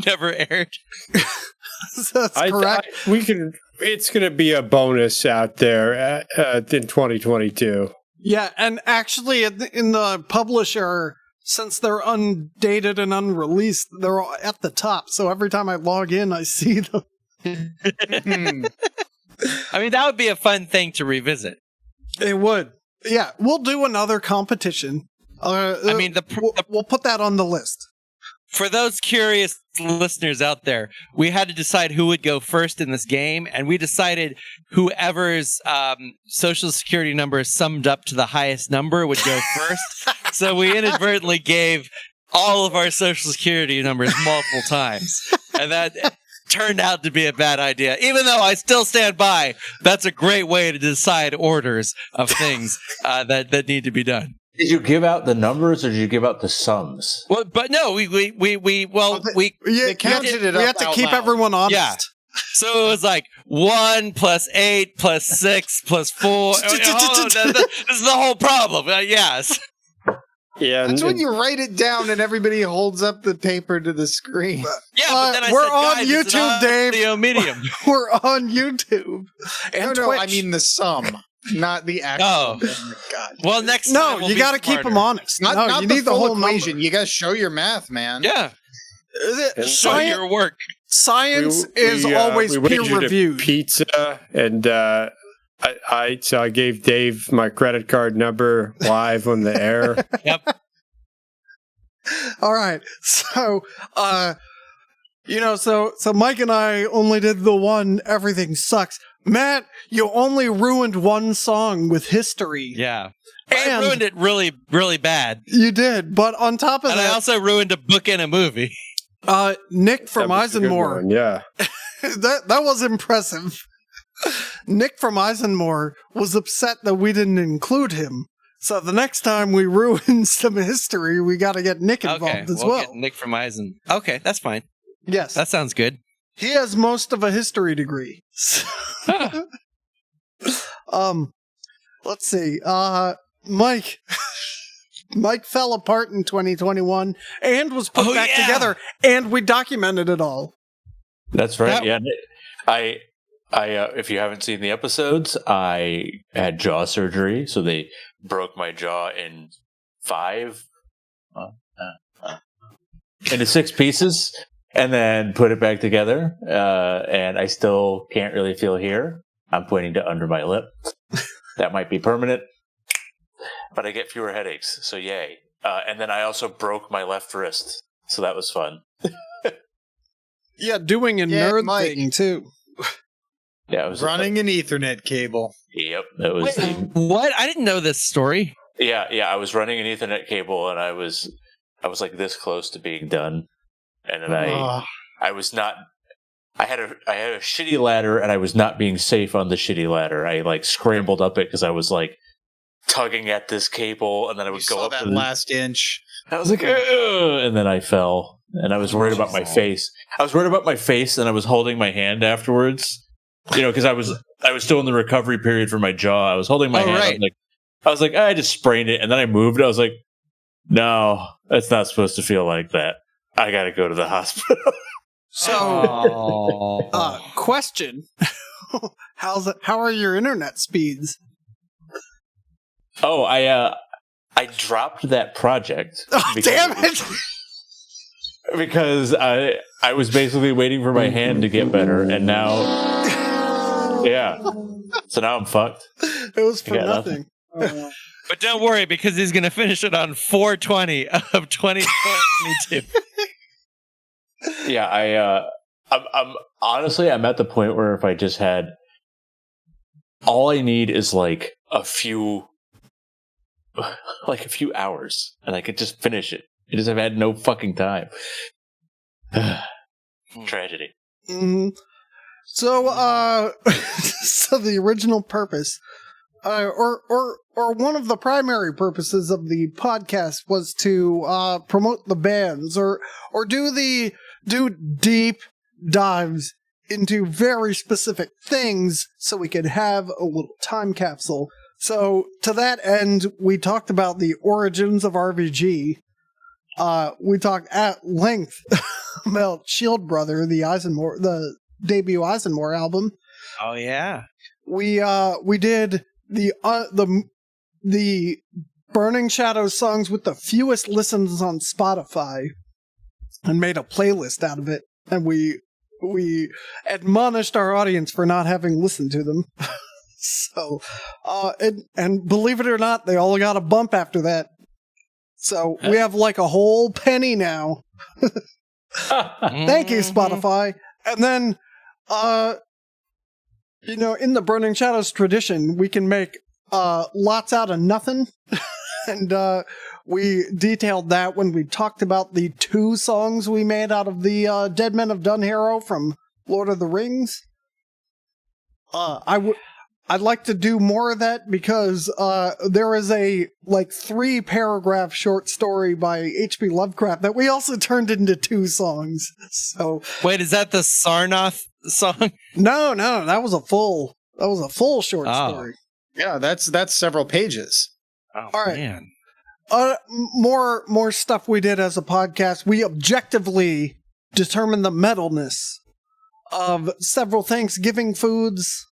never aired? that's correct. We can. It's going to be a bonus out there in 2022. Yeah, and actually, in the publisher, since they're undated and unreleased, they're all at the top. So every time I log in, I see them. I mean, that would be a fun thing to revisit. It would. Yeah, we'll do another competition. I mean, we'll put that on the list. for those curious listeners out there, we had to decide who would go first in this game, and we decided whoever's social security number summed up to the highest number would go first. So we inadvertently gave all of our social security numbers multiple times, and that turned out to be a bad idea. Even though I still stand by, that's a great way to decide orders of things that need to be done. Did you give out the numbers or did you give out the sums? Well, but no, we They counted it up. We have to out keep loud. everyone honest. Yeah. So it was like 1 + 8 + 6 + 4. This is the whole problem. Yes. Yeah, That's when you write it down and everybody holds up the paper to the screen. Yeah, but then I we're said, on guys, it's YouTube, an Dave. audio medium. We're on YouTube and No, Twitch. I mean the sum, not the actual. Oh. my God. Well, next time No, we'll you be got to keep smarter. them honest. Not, No, not you the need the full whole equation. number. You got to show your math, man. Yeah. Show Science, your work. science is always we peer wagered a reviewed. pizza, and so I gave Dave my credit card number live on the air. Yep. All right. So, so Mike and I only did the one Everything Sucks. Matt, you only ruined one song with history. Yeah. And I ruined it really, really bad. You did, but on top of And I that, also ruined a book and a movie. Nick from That was a good ISENMOR, one, yeah. that was impressive. Nick from ISENMOR was upset that we didn't include him. So the next time we ruin some history, we got to get Nick involved Okay, as we'll well. get Nick from Eisen. Okay, that's fine. Yes, That sounds good. he has most of a history degree. Let's see. Mike. Mike fell apart in 2021 and was put back together, and we documented it all. That's right. That- Yeah. I if you haven't seen the episodes, I had jaw surgery, so they broke my jaw in 5 into 6 pieces, and then put it back together. And I still can't really feel here. I'm pointing to under my lip. That might be permanent, but I get fewer headaches, so yay. And then I also broke my left wrist, so that was fun. Yeah, doing a Yeah, nerd Mike. thing too. Yeah, it was Running an Ethernet cable. Yep, that was. Wait, what? I didn't know this story. Yeah. I was running an Ethernet cable, and I was like this close to being done, and then I was not. I had a shitty ladder, and I was not being safe on the shitty ladder. I like scrambled up it because I was like tugging at this cable, and then I would go saw up that to last inch. I was like, "Ugh," and then I fell, and I was worried about my face. I was worried about my face, and I was holding my hand afterwards. Because I was still in the recovery period for my jaw. I was holding my hand. Right. I was like, I just sprained it, and then I moved. I was like, no, it's not supposed to feel like that. I got to go to the hospital. So, question: How are your internet speeds? Oh, I dropped that project. Oh, damn it! Because I was basically waiting for my hand to get better, and now, yeah. So now I'm fucked. It was for got nothing. But don't worry, because he's going to finish it on 4/20 of 2022. Yeah, I'm honestly, I'm at the point where if I just had, all I need is like a few hours, and I could just finish it. I just have had no fucking time. Tragedy. Mm-hmm. So, so the original purpose, or one of the primary purposes of the podcast was to promote the bands, or do deep dives into very specific things, so we could have a little time capsule. So, to that end, we talked about the origins of RVG. We talked at length about Shield Brother, the debut ISENMOR album. Oh yeah. We did the Burning Shadows songs with the fewest listens on Spotify and made a playlist out of it, and we admonished our audience for not having listened to them. So, and believe it or not, they all got a bump after that. So we have like a whole penny now. Thank you, Spotify. And then, in the Burning Shadows tradition, we can make lots out of nothing. And we detailed that when we talked about the 2 songs we made out of the Dead Men of Dunharrow from Lord of the Rings. I'd like to do more of that because there is a 3-paragraph short story by H.P. Lovecraft that we also turned into 2 songs. So wait, is that the Sarnath song? No, that was a full short story. Yeah, that's several pages. Oh, all right. Man. More stuff we did as a podcast. We objectively determined the metalness of several Thanksgiving foods,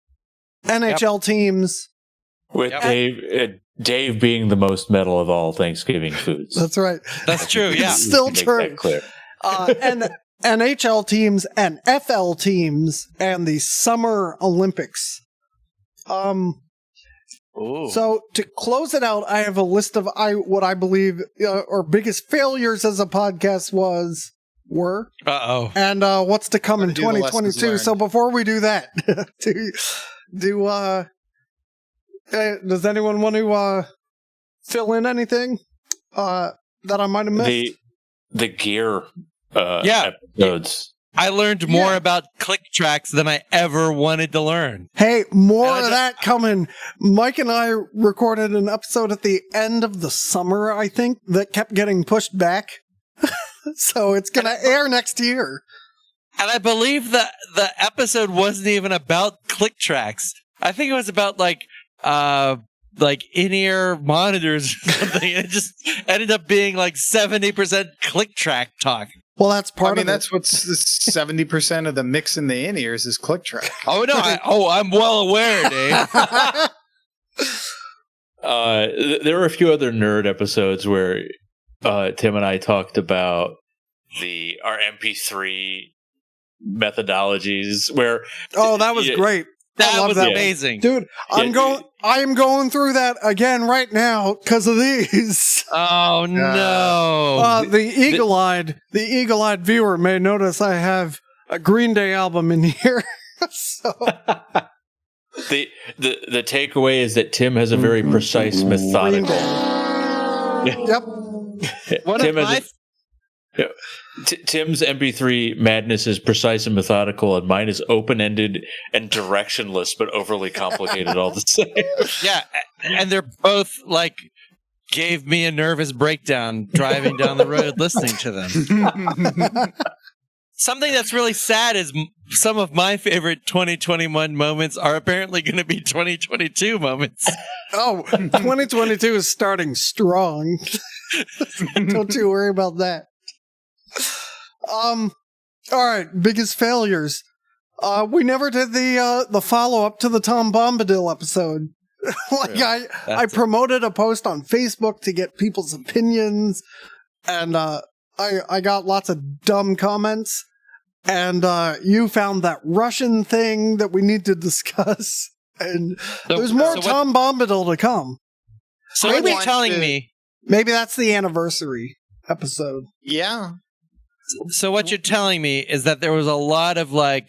NHL teams. With Dave being the most metal of all Thanksgiving foods. That's right. That's true, yeah. It's still Make true. that clear. And NHL teams and FL teams and the Summer Olympics. So to close it out, I have a list of what I believe our biggest failures as a podcast were. Uh-oh. And what's to come in Do the lessons 2022. learned. So before we do that, does anyone want to fill in anything that I might have missed? The gear episodes. I learned more about click tracks than I ever wanted to learn. Hey, more of that coming. Mike and I recorded an episode at the end of the summer, I think, that kept getting pushed back. So it's going to air next year. And I believe that the episode wasn't even about click tracks. I think it was about like in-ear monitors or something. It just ended up being like 70% click track talk. Well, that's part of it. That's what's 70% of the mix in the in-ears is click track. Oh, no. I'm well aware, Dave. There were a few other nerd episodes where Tim and I talked about our MP3 methodologies where... Oh, that was great. That was that. amazing. Dude, I am going through that again right now because of these. Oh, no. The eagle-eyed viewer may notice I have a Green Day album in here. So the takeaway is that Tim has a very precise methodical. Yep. Tim's MP3 madness is precise and methodical, and mine is open-ended and directionless, but overly complicated all the same. Yeah, and they're both like gave me a nervous breakdown driving down the road listening to them. Something that's really sad is some of my favorite 2021 moments are apparently going to be 2022 moments. Oh, 2022 is starting strong. Don't you worry about that. All right, biggest failures. We never did the follow-up to the Tom Bombadil episode. I promoted a post on Facebook to get people's opinions, and I got lots of dumb comments, and you found that Russian thing that we need to discuss, and there's more Tom Bombadil to come. So what you're telling me... Maybe that's the anniversary episode. Yeah. So what you're telling me is that there was a lot of like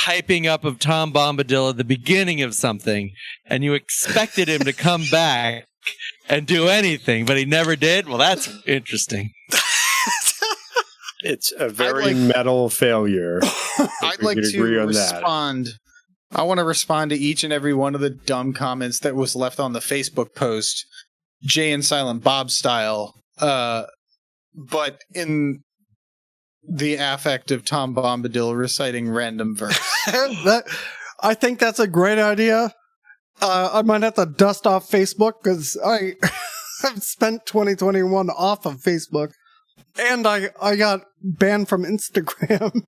hyping up of Tom Bombadil at the beginning of something, and you expected him to come back and do anything, but he never did? Well, that's interesting. It's a very metal failure. I'd like to respond. I want to respond to each and every one of the dumb comments that was left on the Facebook post, Jay and Silent Bob style, but in the affect of Tom Bombadil reciting random verse. I think that's a great idea. I might have to dust off Facebook because I've spent 2021 off of Facebook, and I got banned from Instagram.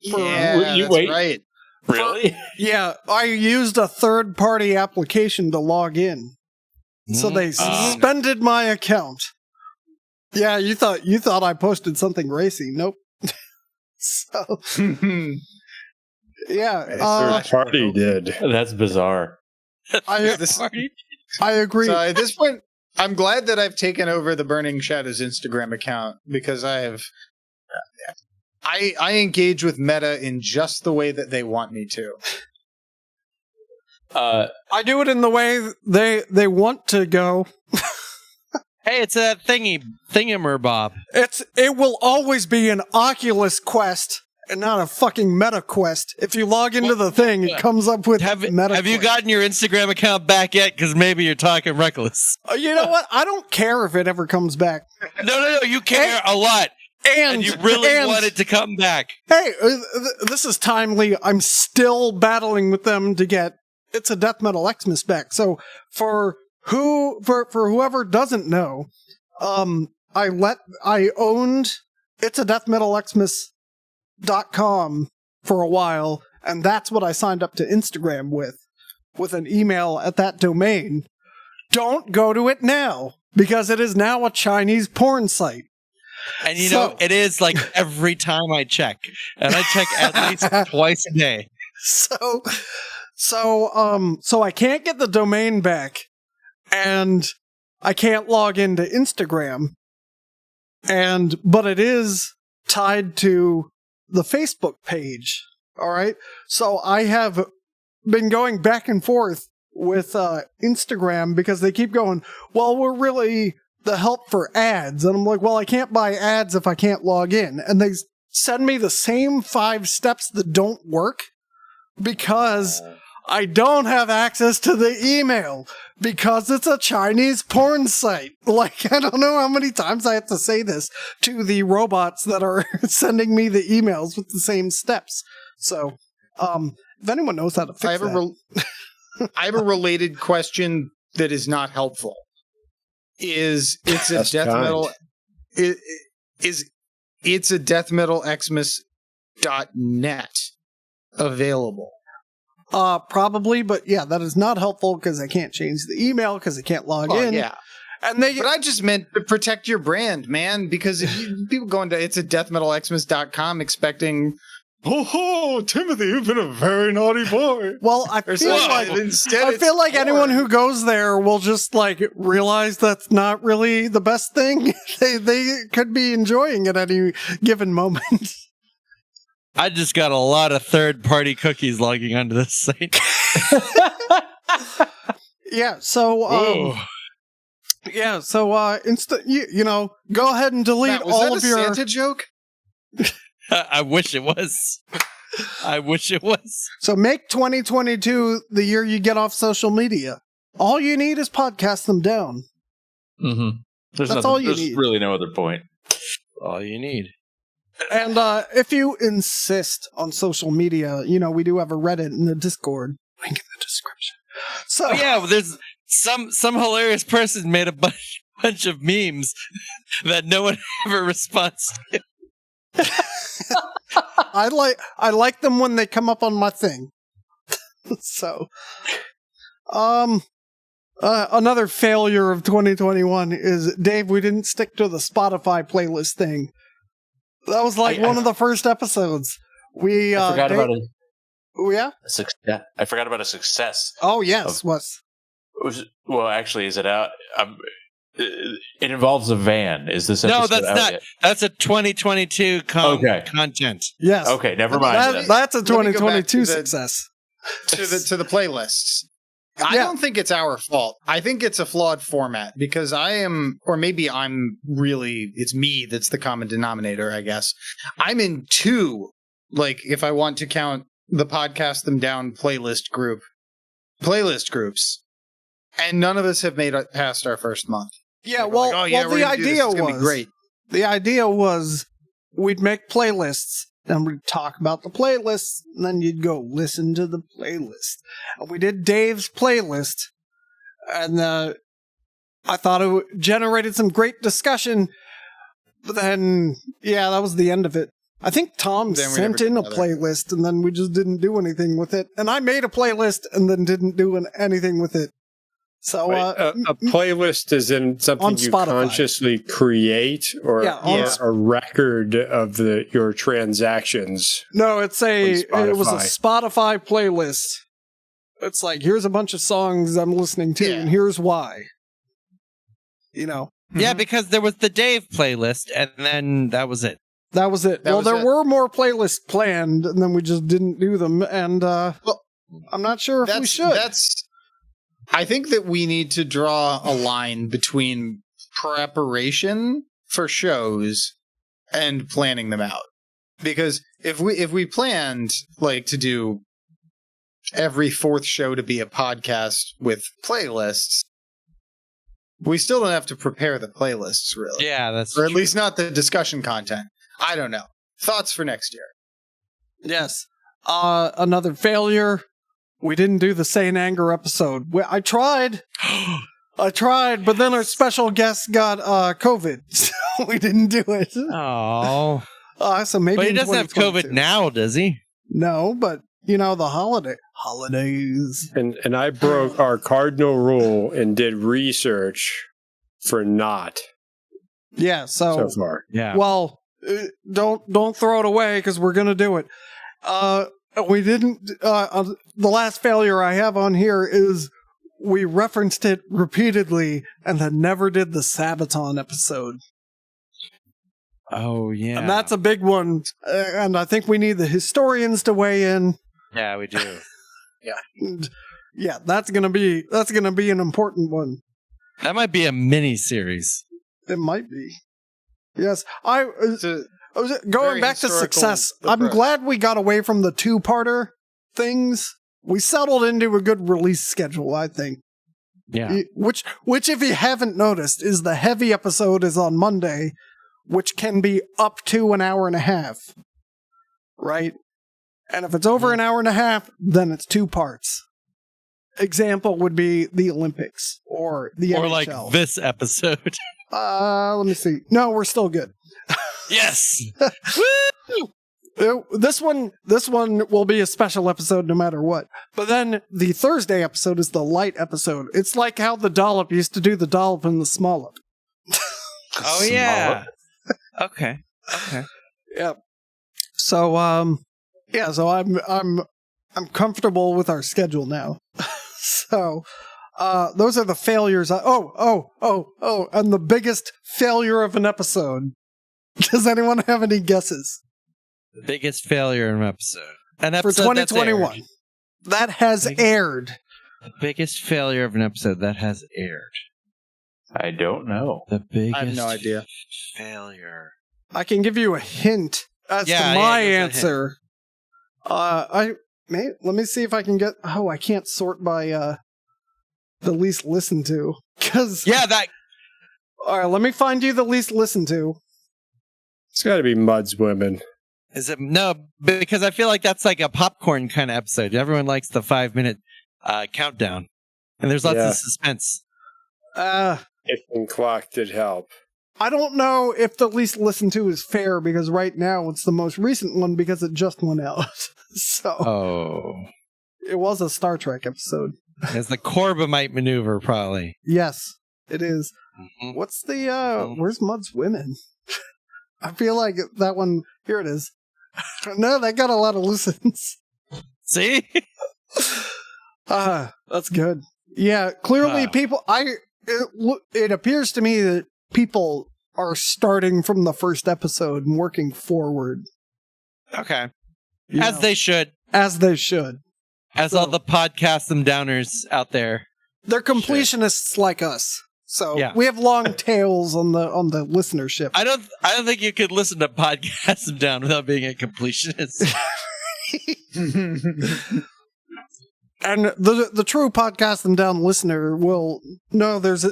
That's right. Really? Yeah, I used a third-party application to log in, so they suspended my account. Yeah, you thought I posted something racy? Nope. So, yeah, third party did. That's bizarre. I agree. So at this point, I'm glad that I've taken over the Burning Shadows Instagram account because I engage with Meta in just the way that they want me to. I do it in the way they want to go. Hey, it's a thingamerbob. It will always be an Oculus Quest and not a fucking Meta Quest. If you log into the thing, it comes up with Meta. Have you gotten your Instagram account back yet? Because maybe you're talking reckless. You know what? I don't care if it ever comes back. No, you care a lot. And you really want it to come back. Hey, this is timely. I'm still battling with them to get It's a Death Metal Xmas back. So for whoever doesn't know, I owned It's a Death Metal Xmas.com for a while, and that's what I signed up to Instagram with an email at that domain. Don't go to it now, because it is now a Chinese porn site. And you know, it is like every time I check, and I check at least twice a day. So I can't get the domain back, and I can't log into Instagram, but it is tied to the Facebook page. All right. So I have been going back and forth with Instagram because they keep going, well, we're really the help for ads. And I'm like, well, I can't buy ads if I can't log in. And they send me the same 5 steps that don't work because I don't have access to the email because it's a Chinese porn site. Like, I don't know how many times I have to say this to the robots that are sending me the emails with the same steps. So, if anyone knows how to fix that. I have a related question that is not helpful. It's a death metal Xmas.net available? Probably, but yeah, that is not helpful because I can't change the email because I can't log in. Yeah. But I just meant to protect your brand, man, because if people go into it's a deathmetalxmas.com expecting, oh, Timothy, you've been a very naughty boy. Well, I feel like anyone who goes there will just like realize that's not really the best thing. they could be enjoying it at any given moment. I just got a lot of third-party cookies logging onto this site. Yeah, so you know, go ahead and delete Matt, all of your Santa joke. I wish it was. So make 2022 the year you get off social media. All you need is podcast them down. Mm-hmm. That's all you need. There's really no other point. All you need. And if you insist on social media, you know, we do have a Reddit and a Discord. Link in the description. So yeah, there's some hilarious person made a bunch of memes that no one ever responds to. I like them when they come up on my thing. So, another failure of 2021 is, Dave, we didn't stick to the Spotify playlist thing. That was like one of the first episodes. I forgot about it. Yeah? I forgot about a success. Oh, yes. Well, actually, is it out? it involves a van. Is this No, episode that's out not. yet? That's a 2022 content. Yes. Okay, never mind. then. That's a Let me go back 2022 to the- success. to the playlists. I Yeah. don't think it's our fault. I think it's a flawed format because it's me that's the common denominator, I guess. I'm in two, like if I want to count the Podcast Them Down playlist groups, and none of us have made it past our first month. Yeah, Like, we're like, well, we're the gonna do this. idea It's gonna be was great. the idea was we'd make playlists and we'd talk about the playlists, and then you'd go listen to the playlist. And we did Dave's playlist, and I thought it generated some great discussion. But then, yeah, that was the end of it. I think Tom Then we sent never in a did playlist, and then we just didn't do anything with it. And I made a playlist and then didn't do anything with it. So Wait, a playlist is in on something you Spotify. consciously create, or Yeah, on a record of your transactions. no, it was a Spotify. Spotify playlist. It's like, here's a bunch of songs I'm listening to, Yeah. and here's why. You know, Yeah, because there was the Dave playlist, and then that was it. that was it. That was there it. were more playlists planned, and then we just didn't do them. And I'm not sure if we should. I think that we need to draw a line between preparation for shows and planning them out. Because if we planned like to do every fourth show to be a podcast with playlists, we still don't have to prepare the playlists really. Yeah, that's Or at least not the discussion content. I don't know. Thoughts for next year? Yes. Another failure. We didn't do the Sane Anger episode. I tried. But then our special guest got COVID, so we didn't do it. Oh, So maybe but he in doesn't have 2022. COVID now, does he? No, but the holidays. And I broke our cardinal rule and did research for not Yeah. so far. Yeah. Well, don't throw it away because we're gonna do it. We didn't. The last failure I have on here is we referenced it repeatedly and then never did the Sabaton episode. Oh yeah. And that's a big one. And I think we need the historians to weigh in. Yeah, we do. And yeah, that's gonna be an important one. That might be a mini series. It might be. Yes, It's a going very back to historical success. I'm approach. glad we got away from the two-parter things. We settled into a good release schedule, I think. Yeah. Which, if you haven't noticed, is the heavy episode is on Monday, which can be up to an hour and a half. Right? And if it's over an hour and a half, then it's 2 parts. Example would be the Olympics or the Or NHL. like this episode. Let me see. No, we're still good. Yes. This one will be a special episode no matter what. But then the Thursday episode is the light episode. It's like how the Dollop used to do the Dollop and the Smollop. Oh yeah. Okay. Yeah. So so I'm comfortable with our schedule now. So those are the failures. And the biggest failure of an episode. Does anyone have any guesses? The biggest failure in an episode. An For episode that's 2021. aired. That has aired. The biggest failure of an episode that has aired. I don't know. The biggest I have no idea. failure. I can give you a hint as Yeah, to yeah, my give us a answer. Let me see if I can get. Oh, I can't sort by the least listened to. Cause Yeah, that. all right, let me find you the least listened to. It's got to be Mud's Women. Is it no? Because I feel like that's like a popcorn kind of episode. Everyone likes the 5-minute countdown, and there's lots Yeah. of suspense. If and Clock did help. I don't know if the least listened to is fair because right now it's the most recent one because it just went out. So Oh, it was a Star Trek episode. it's the Corbomite maneuver, probably. Yes, it is. Mhm. What's the where's Mud's Women? I feel like that one. Here it is. No, that got a lot of listens. See, That's good. Yeah, clearly people it appears to me that people are starting from the first episode and working forward. Okay. you As know, they should. as they should. As So- all the podcast them downers out there. They're completionists like us. So Yeah. we have long tails on the listenership. I don't think you could listen to podcasts them down without being a completionist. And the true podcast and down listener will know there's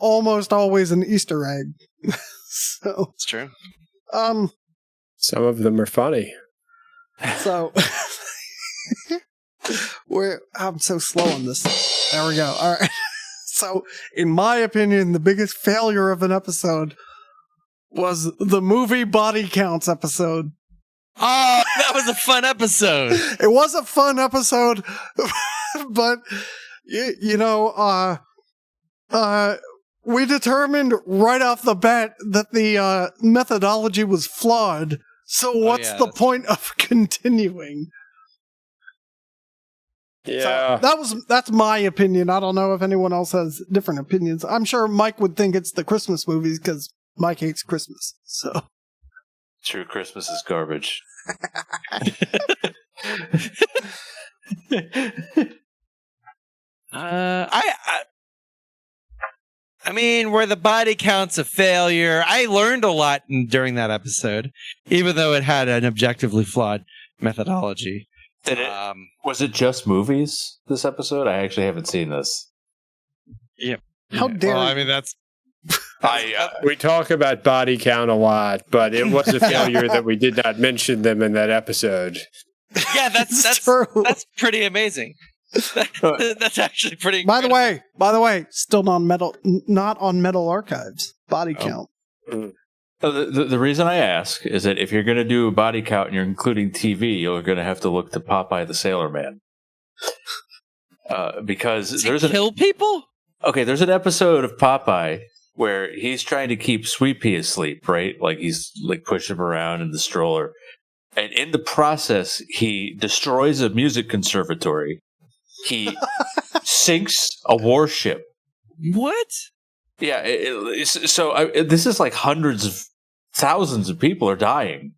almost always an Easter egg. So It's true. Some of them are funny. so I'm so slow on this. There we go. All right. So in my opinion, the biggest failure of an episode was the movie Body Counts episode. Oh, that was a fun episode. It was a fun episode, but we determined right off the bat that the methodology was flawed. So what's the point of continuing? Yeah. So that's my opinion. I don't know if anyone else has different opinions. I'm sure Mike would think it's the Christmas movies because Mike hates Christmas. So True, Christmas is garbage. I mean, where the body count's a failure. I learned a lot during that episode, even though it had an objectively flawed methodology. Was it just movies, this episode? I actually haven't seen this. how dare Well, you? I mean, that's We talk about body count a lot, but it was a failure that we did not mention them in that episode. yeah, that's true. that's pretty amazing. That's actually pretty. By the way, still not on Metal Archives body count. The reason I ask is that if you're going to do a body count and you're including TV, you're going to have to look to Popeye the Sailor Man. Because there's kill people. there's an episode of Popeye where he's trying to keep Sweet Pea asleep, right? Like he's like pushing him around in the stroller. And in the process, he destroys a music conservatory. He sinks a warship. What? Yeah, this is like hundreds of thousands of people are dying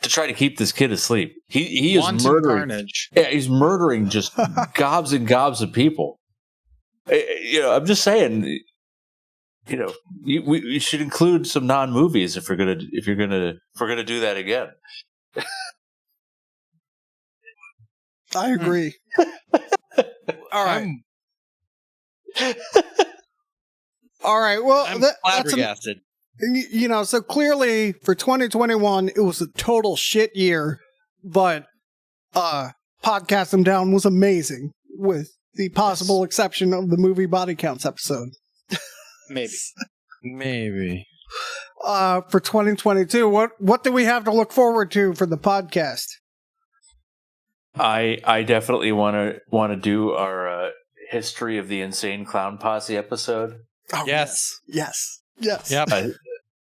to try to keep this kid asleep. He is Wanton murdering. carnage. Yeah, he's murdering just gobs and gobs of people. I'm just saying. We should include some non-movies if we're gonna do that again. I agree. All right. All right. Well, I'm that's flabbergasted. so clearly for 2021, it was a total shit year, but Podcast Them Down was amazing with the possible exception of the movie Body Counts episode. Maybe. For 2022, what do we have to look forward to for the podcast? I definitely want to do our history of the Insane Clown Posse episode. Oh, Yes. Yes. Yep.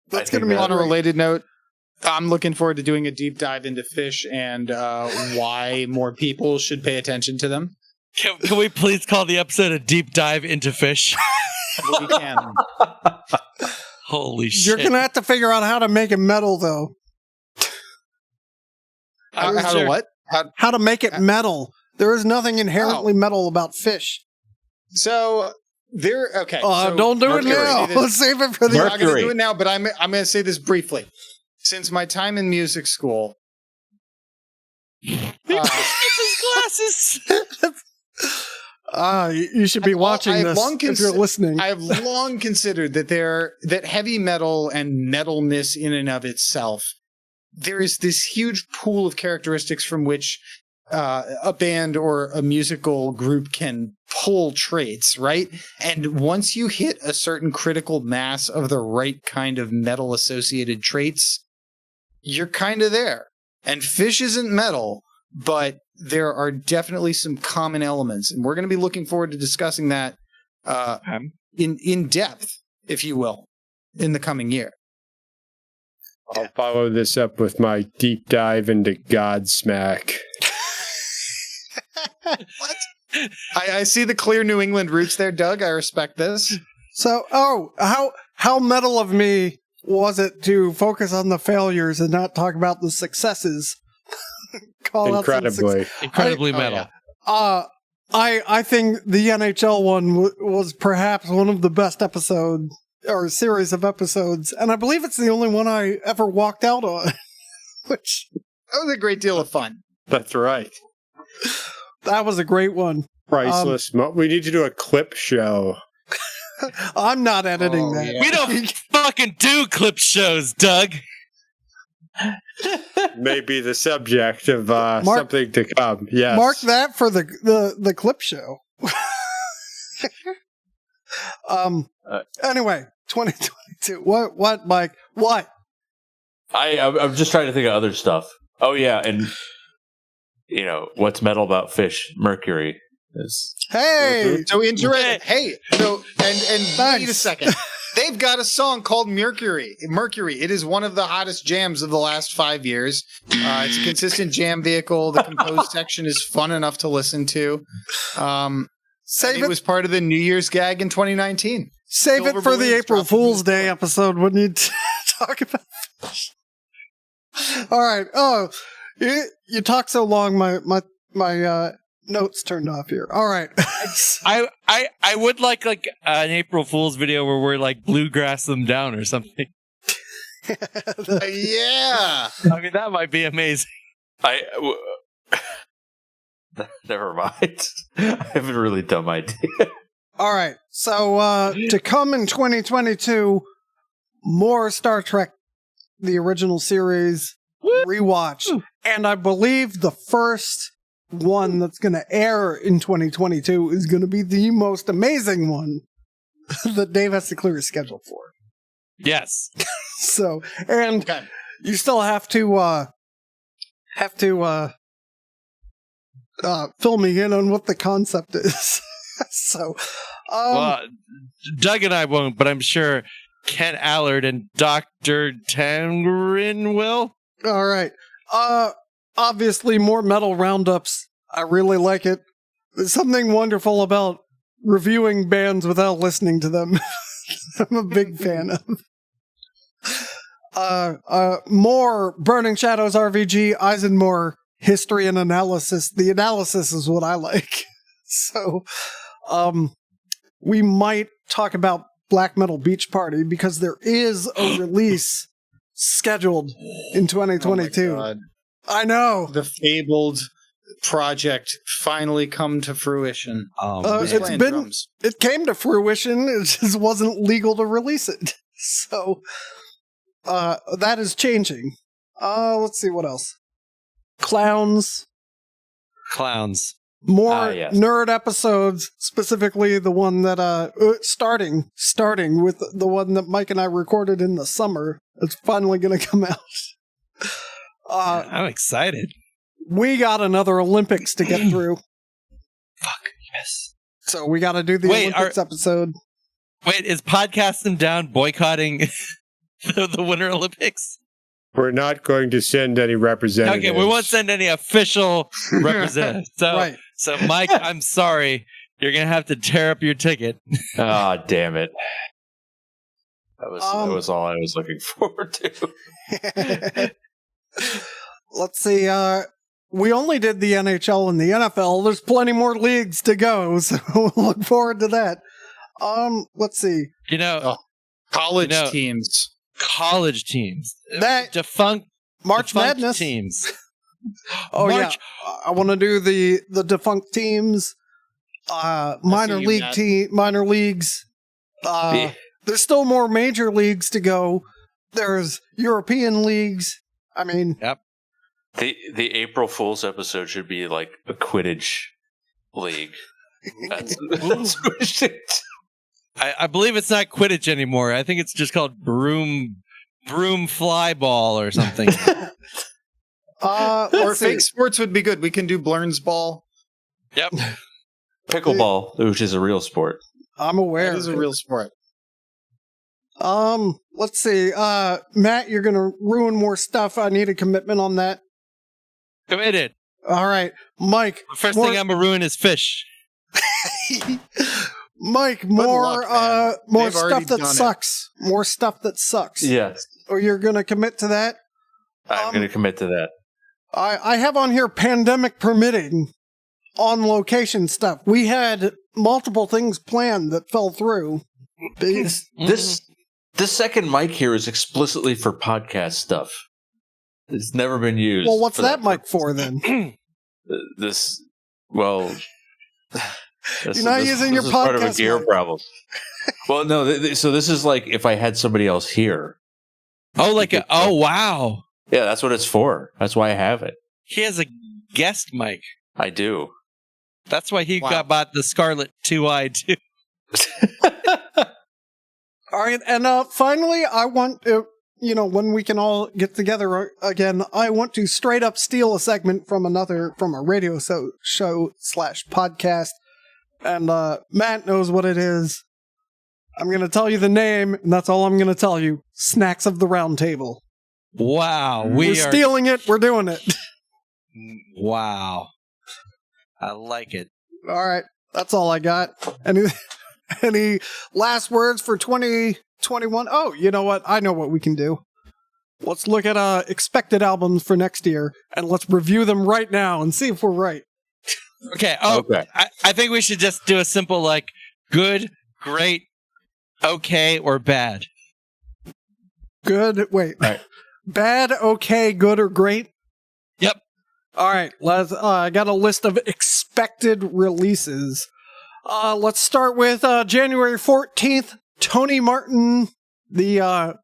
That's think going to be that- On a related note, I'm looking forward to doing a deep dive into fish and why more people should pay attention to them. Can we please call the episode a deep dive into fish? We can. Holy shit. You're going to have to figure out how to make it metal, though. How to what? How to make it metal. There is nothing inherently metal about fish. So there. Okay. So Don't do Mercury. it now. Let's save it for the. I'm not going to Mercury. do it now, but I'm going to say this briefly. Since my time in music school, His glasses. You should be watching I've this long if you're listening. I've long considered that heavy metal and metalness in and of itself, there is this huge pool of characteristics from which a band or a musical group can pull traits, right? And once you hit a certain critical mass of the right kind of metal associated traits, you're kind of there. And Fish isn't metal, but there are definitely some common elements, and we're going to be looking forward to discussing that in depth, if you will, in the coming year. I'll follow this up with my deep dive into Godsmack. What? I see the clear New England roots there, Doug. I respect this. So, how metal of me was it to focus on the failures and not talk about the successes? Incredibly metal. yeah. I think the NHL one was perhaps one of the best episode or series of episodes, and I believe it's the only one I ever walked out on. Which That was a great deal of fun. That's right. that was a great one. Priceless. We need to do a clip show. I'm not editing Oh, that. yeah. We don't fucking do clip shows, Doug. Maybe the subject of something to come. Yes. Mark that for the clip show. Anyway, 2022. What, Mike? What? I'm just trying to think of other stuff. Oh yeah, and what's metal about fish? Mercury is. Hey, So interesting. Hey, so and Thanks. wait a second. They've got a song called Mercury. Mercury. It is one of the hottest jams of the last 5 years. It's a consistent jam vehicle. The composed section is fun enough to listen to. save It was part of the New Year's gag in 2019. Save it Silver for the balloons April dropped Fool's from the Day episode when you talk about. All right. Oh, you talk so long, my notes turned off here. All right. I would like an April Fool's video where we're like bluegrass them down or something. Yeah. I mean, that might be amazing. Never mind. I have a really dumb idea. All right. So to come in 2022, more Star Trek, the original series rewatch, and I believe the first one that's going to air in 2022 is going to be the most amazing one that Dave has to clear his schedule for. Yes. So, and Okay. you still have to fill me in on what the concept is. So, Well, Doug and I won't, but I'm sure Ken Allard and Dr. Tangrin will. all right. Obviously, more metal roundups. I really like it. There's something wonderful about reviewing bands without listening to them. I'm a big fan of. More Burning Shadows RVG, ISENMOR history and analysis. The analysis is what I like. So, we might talk about Black Metal Beach Party because there is a release scheduled in 2022. Oh my God. I know. The fabled project finally come to fruition. Who's It's playing been drums? it came to fruition. It just wasn't legal to release it. So that is changing. Let's see what else. Clowns. More Yes. nerd episodes, specifically the one that starting with the one that Mike and I recorded in the summer. It's finally going to come out. I'm excited. We got another Olympics to get through, Fuck, yes. so we got to do the Olympics episode. Wait, is Podcasting Down boycotting the Winter Olympics? We're not going to send any representatives. Okay, we won't send any official representatives. So, Right. so Mike, I'm sorry. You're going to have to tear up your ticket. Ah, damn it. That was all I was looking forward to. Let's see. We only did the NHL and the NFL. There's plenty more leagues to go, so we'll look forward to that. Let's see. College teams. College teams. That Defunct March Madness teams. Oh March- yeah, I want to do the defunct teams, minor you, league Matt. minor leagues. There's still more major leagues to go. There's European leagues. I mean, Yep. The April Fool's episode should be like a Quidditch league. That's what it should. I believe it's not Quidditch anymore. I think it's just called broom fly ball or something. Or let's see. fake sports would be good. We can do Blurns ball. Yep. Pickleball, which is a real sport. I'm aware. That is a real sport. Let's see. Matt, you're gonna ruin more stuff. I need a commitment on that. Committed. All right, Mike. The first thing I'm going to ruin is fish. Mike, luck, more They've already stuff that done it. sucks. More stuff that sucks. Yes, Or you're going to commit to that? I'm going to commit to that. I have on here pandemic permitting on location stuff. We had multiple things planned that fell through. This second mic here is explicitly for podcast stuff. It's never been used. Well, what's for that mic for then? You're not using your is part of a podcast gear mic. problem. Well, no. So this is like if I had somebody else here. Oh, wow. Yeah, that's what it's for. That's why I have it. He has a guest mic. I do. That's why he Wow. bought the Scarlet 2i too. All right, and finally, I want to, when we can all get together again, I want to straight up steal a segment from a radio show / podcast, and Matt knows what it is. I'm going to tell you the name, and that's all I'm going to tell you. Snacks of the Round Table. Wow. We're stealing it. We're doing it. Wow. I like it. All right, that's all I got. Any last words for 2021? Oh, you know what? I know what we can do. Let's look at expected albums for next year, and let's review them right now and see if we're right. Okay. Okay. I think we should just do a simple good, great, okay, or bad. Good. Wait. Right. Bad, okay, good, or great? Yep. All right. I got a list of expected releases. Let's start with January 14th. Tony Martin, the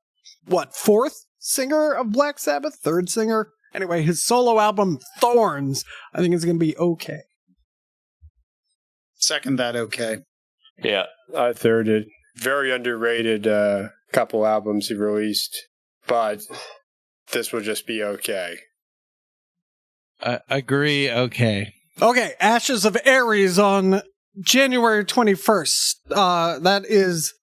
fourth singer of Black Sabbath, third singer. Anyway, his solo album Thorns. I think it's going to be okay. Second that, okay. Yeah. I thirded. Very underrated couple albums he released, but this will just be okay. Agree. Okay. Okay, Ashes of Aries on January 21st. That is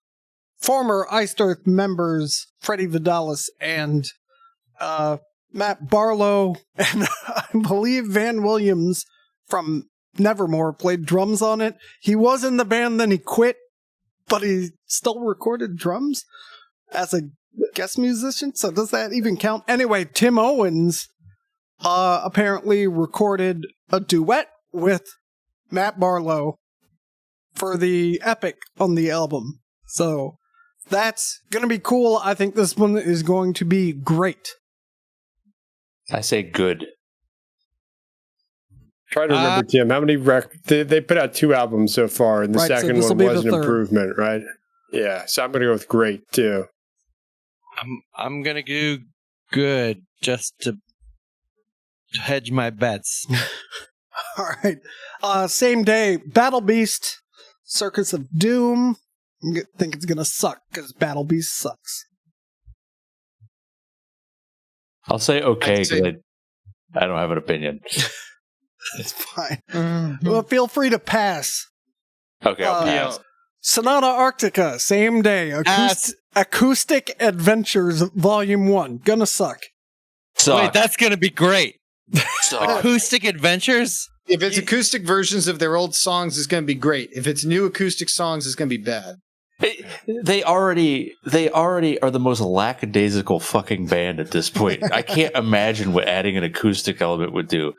former Iced Earth members Freddie Vidalis and Matt Barlow, and I believe Van Williams from Nevermore played drums on it. He was in the band, then he quit, but he still recorded drums as a guest musician, so does that even count? Anyway, Tim Owens apparently recorded a duet with Matt Barlow for the epic on the album. So that's going to be cool. I think this one is going to be great. I say good. Try to remember, Tim, how many they put out 2 albums so far, and the Right, so second this'll one be was the an third. improvement, right? Yeah, so I'm going to go with great, too. I'm gonna do good just to hedge my bets. All right. Same day, Battle Beast, Circus of Doom. I think it's going to suck because Battle Beast sucks. I'll say okay I'd say- because I don't have an opinion. It's fine. Well, feel free to pass. Okay, I'll pass. Sonata Arctica, same day. Acoustic Adventures Volume 1. Gonna suck. Suck. Wait, that's gonna be great. Suck. Acoustic Adventures? If it's acoustic versions of their old songs, it's going to be great. If it's new acoustic songs, it's going to be bad. They already are the most lackadaisical fucking band at this point. I can't imagine what adding an acoustic element would do.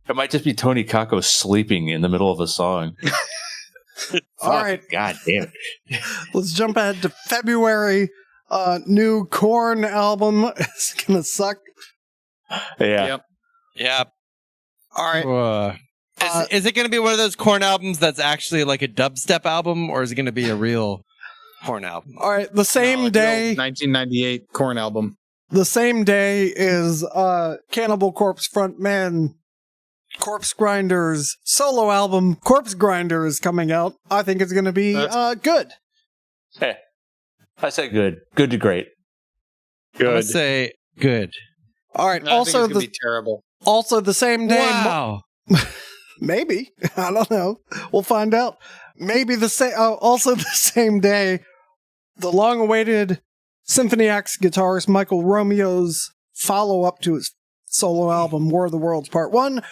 It might just be Tony Kakko sleeping in the middle of a song. All right. God damn it. Let's jump ahead to February. New Korn album. It's gonna suck. Yeah. Yep. Yeah. All right. Is it going to be one of those Korn albums that's actually like a dubstep album, or is it going to be a real Korn album? All right. The same day. 1998 Korn album. The same day is Cannibal Corpse frontman Corpse Grinder's solo album, Corpse Grinder, is coming out. I think it's going to be good. Hey, I say good. Good to great. I'm going Good. to say good. All right. No, I think also, it's going to be terrible. also the same day. Wow. Maybe. I don't know. We'll find out. Maybe the same. Also the same day, the long-awaited Symphony X guitarist Michael Romeo's follow-up to his solo album, War of the Worlds Part 1,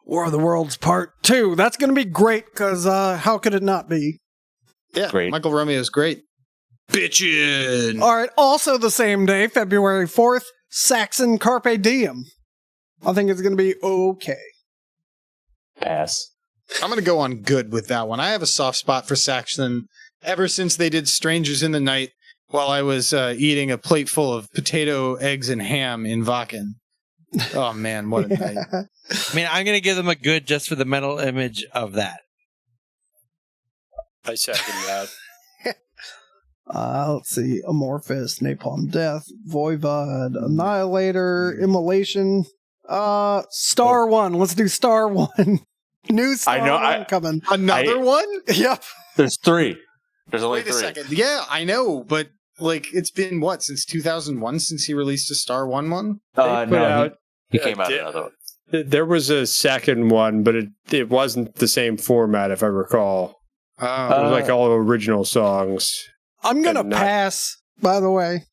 War of the Worlds Part 2. That's going to be great, because how could it not be? Yeah, Great. Michael Romeo's great. Bitchin'. All right. Also the same day, February 4th, Saxon Carpe Diem. I think it's going to be okay. Pass. I'm going to go on good with that one. I have a soft spot for Saxon ever since they did Strangers in the Night while I was eating a plate full of potato, eggs, and ham in Vaken. Oh, man, what a night. I mean, I'm going to give them a good just for the mental image of that. I second that. Let's see. Amorphous, Napalm Death, Voivod, Annihilator, Immolation. Star One. Let's do Star One. New Star One coming. Another one? Yep. There's 3. There's only Wait a 3. second. Yeah, I know, but like it's been what, since 2001 since he released a Star one? No, he came out another one. There was a second one, but it wasn't the same format, if I recall. It was like all original songs. I'm going to pass, by the way.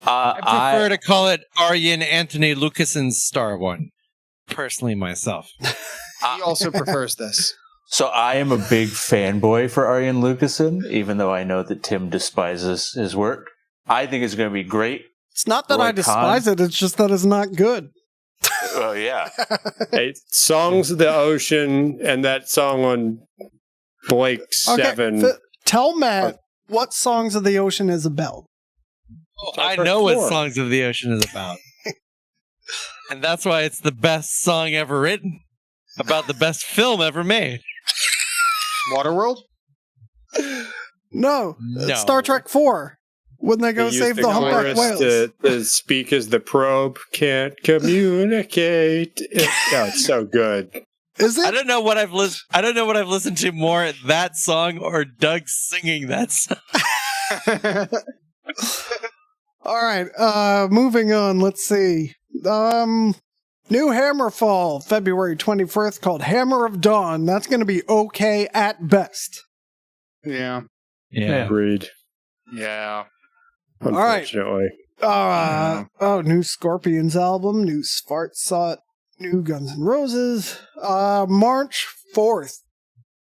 I prefer to call it Arjen Anthony Lucason's Star One, personally myself. He also prefers this. So I am a big fanboy for Arjen Lucassen, even though I know that Tim despises his work. I think it's going to be great. It's not that I despise it, it's just that it's not good. Oh, yeah. Hey, Songs of the Ocean and that song on Blake 7. Tell Matt what Songs of the Ocean is about. I know what Songs of the Ocean is about. And that's why it's the best song ever written. About the best film ever made. Waterworld? No. Star Trek 4. When they go save the humpback whales. To speak as the probe can't communicate. It's so good. Is it? I don't know what I've listened to more, that song or Doug singing that song. All right, moving on. Let's see. New Hammerfall, February 21st, called Hammer of Dawn. That's going to be okay at best. Yeah. Agreed. Yeah. Unfortunately. New Scorpions album, new Svartsot, new Guns N' Roses. March 4th,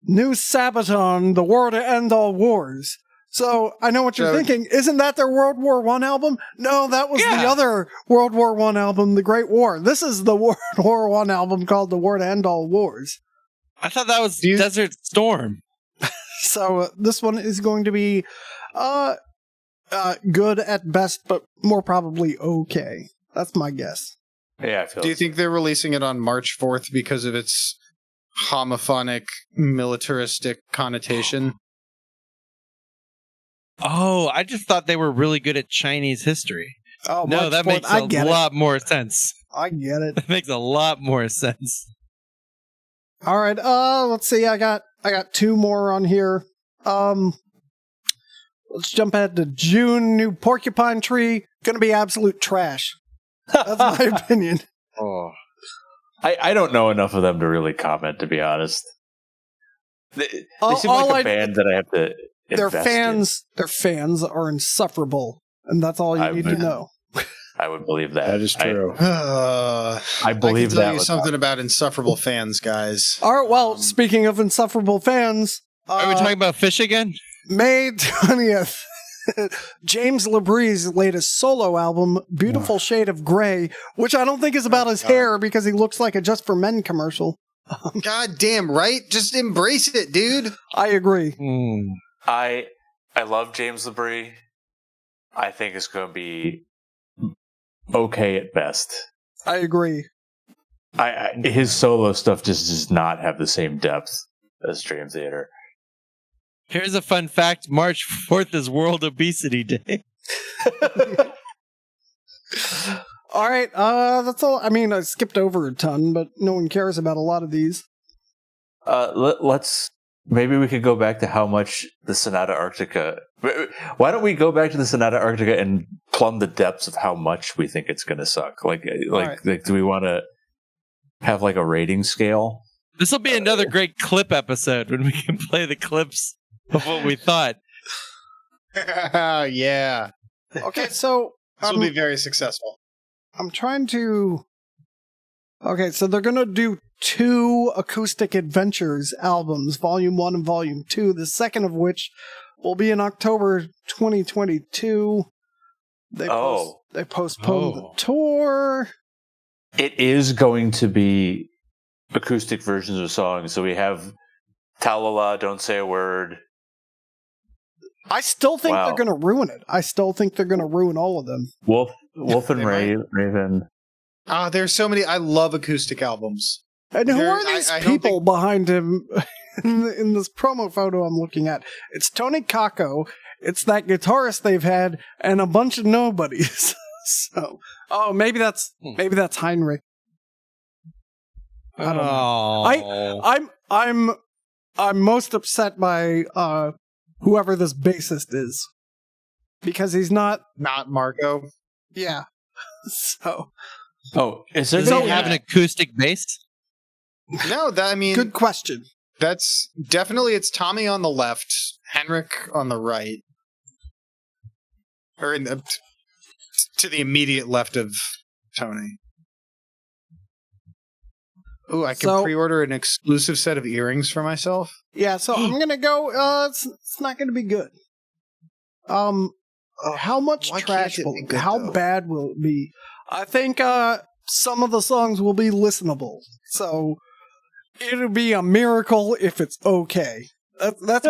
new Sabaton, The War to End All Wars. So, I know what you're thinking. Isn't that their World War I album? No, that was the other World War I album, The Great War. This is the World War I album called The War to End All Wars. I thought that was Desert Storm. So, this one is going to be good at best, but more probably okay. That's my guess. Yeah, I feel. Do you think they're releasing it on March 4th because of its homophonic, militaristic connotation? Oh, I just thought they were really good at Chinese history. Oh, no, that makes a lot more sense. I get it. That makes a lot more sense. All right, let's see. I got 2 more on here. Let's jump ahead to June. New Porcupine Tree, gonna be absolute trash. That's my opinion. Oh, I don't know enough of them to really comment, to be honest. They seem like a band that I have to. Their fans are insufferable, and that's all you need to know. I would believe that. That is true. I believe that. I can tell you something about insufferable fans, guys. All right, well, speaking of insufferable fans... Are we talking about Fish again? May 20th, James Labrie's latest solo album, Beautiful Shade of Grey, which I don't think is about his hair because he looks like a Just for Men commercial. God damn, right? Just embrace it, dude. I agree. I love James Labrie. I think it's going to be okay at best. I agree. His solo stuff just does not have the same depth as Dream Theater. Here's a fun fact. March 4th is World Obesity Day. All right, that's all. I mean, I skipped over a ton, but no one cares about a lot of these. Maybe we could go back to how much the Sonata Arctica... Why don't we go back to the Sonata Arctica and plumb the depths of how much we think it's going to suck? Like, do we want to have like a rating scale? This will be another great clip episode when we can play the clips of what we thought. Yeah. Okay, so... This will be very successful. I'm trying to... Okay, so they're going to do 2 Acoustic Adventures albums, Volume 1 and Volume 2, the second of which will be in October 2022. They postponed the tour. It is going to be acoustic versions of songs. So we have Talala, Don't Say a Word. I still think they're going to ruin it. I still think they're going to ruin all of them. Wolf and Raven. There's so many. I love acoustic albums. And who are these people behind him in this promo photo I'm looking at? It's Tony Kakko. It's that guitarist they've had, and a bunch of nobodies. So, maybe that's Heinrich. I don't know. I'm most upset by whoever this bassist is, because he's not Marco. Yeah. So. Oh, is there? Does he have an acoustic bass? No, good question. That's definitely, it's Tommy on the left, Henrik on the right, or to the immediate left of Tony. Ooh, I can pre-order an exclusive set of earrings for myself. Yeah, so I'm gonna go. It's not gonna be good. How much trash will it be? How bad will it be? I think some of the songs will be listenable. So it'll be a miracle if it's okay. That's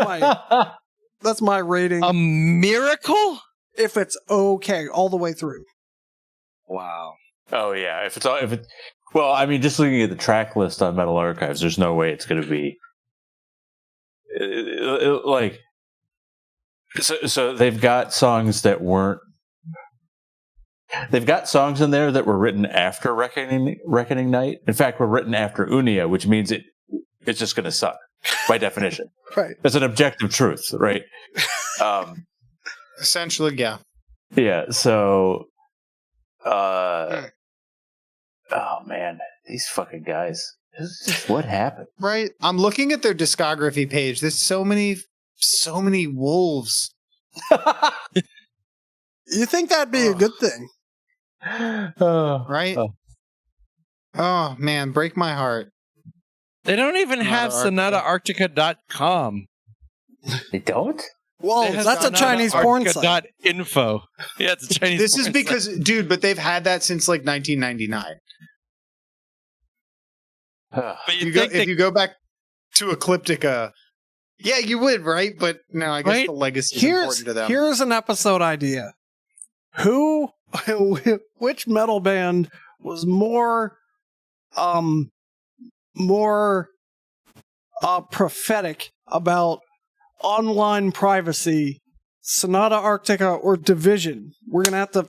my rating. A miracle? If it's okay all the way through. Wow. Oh yeah, well, I mean, just looking at the track list on Metal Archives, there's no way it's going to be like. So they've got songs that weren't. They've got songs in there that were written after Reckoning Night. In fact, were written after Unia, which means it's just going to suck by definition. Right. That's an objective truth, right? Essentially, yeah. Yeah. So, oh man, these fucking guys. What happened? Right. I'm looking at their discography page. There's so many wolves. You think that'd be a good thing? Right? Oh, man, break my heart. They don't even have SonataArctica.com. They don't? Well, that's a Chinese porn site. .info. Yeah, it's a Chinese This porn is because, site. dude, but they've had that since like 1999. But if you go back to Ecliptica, yeah, you would, right? But no, I guess the legacy is important to them. Here's an episode idea. Which metal band was more prophetic about online privacy, Sonata Arctica or Division? We're gonna have to.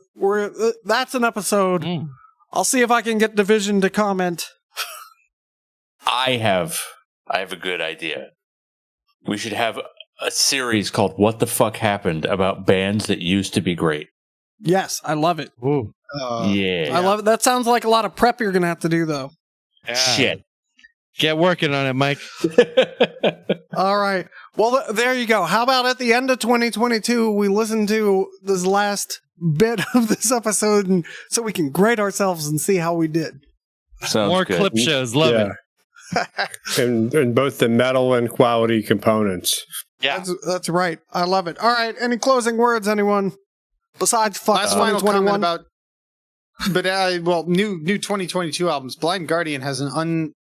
That's an episode. I'll see if I can get Division to comment. I have a good idea. We should have a series called "What the Fuck Happened" about bands that used to be great. Yes, I love it. Ooh. Yeah, I love it. That sounds like a lot of prep you're gonna have to do, though. Yeah. Shit. Get working on it, Mike. All right. Well, there you go. How about at the end of 2022, we listen to this last bit of this episode, and so we can grade ourselves and see how we did. Sounds More good. clip shows. Love it. and both the metal and quality components. Yeah. That's right. I love it. All right. Any closing words, anyone? Besides fuck Last final 2021? comment about, new 2022 albums. Blind Guardian has an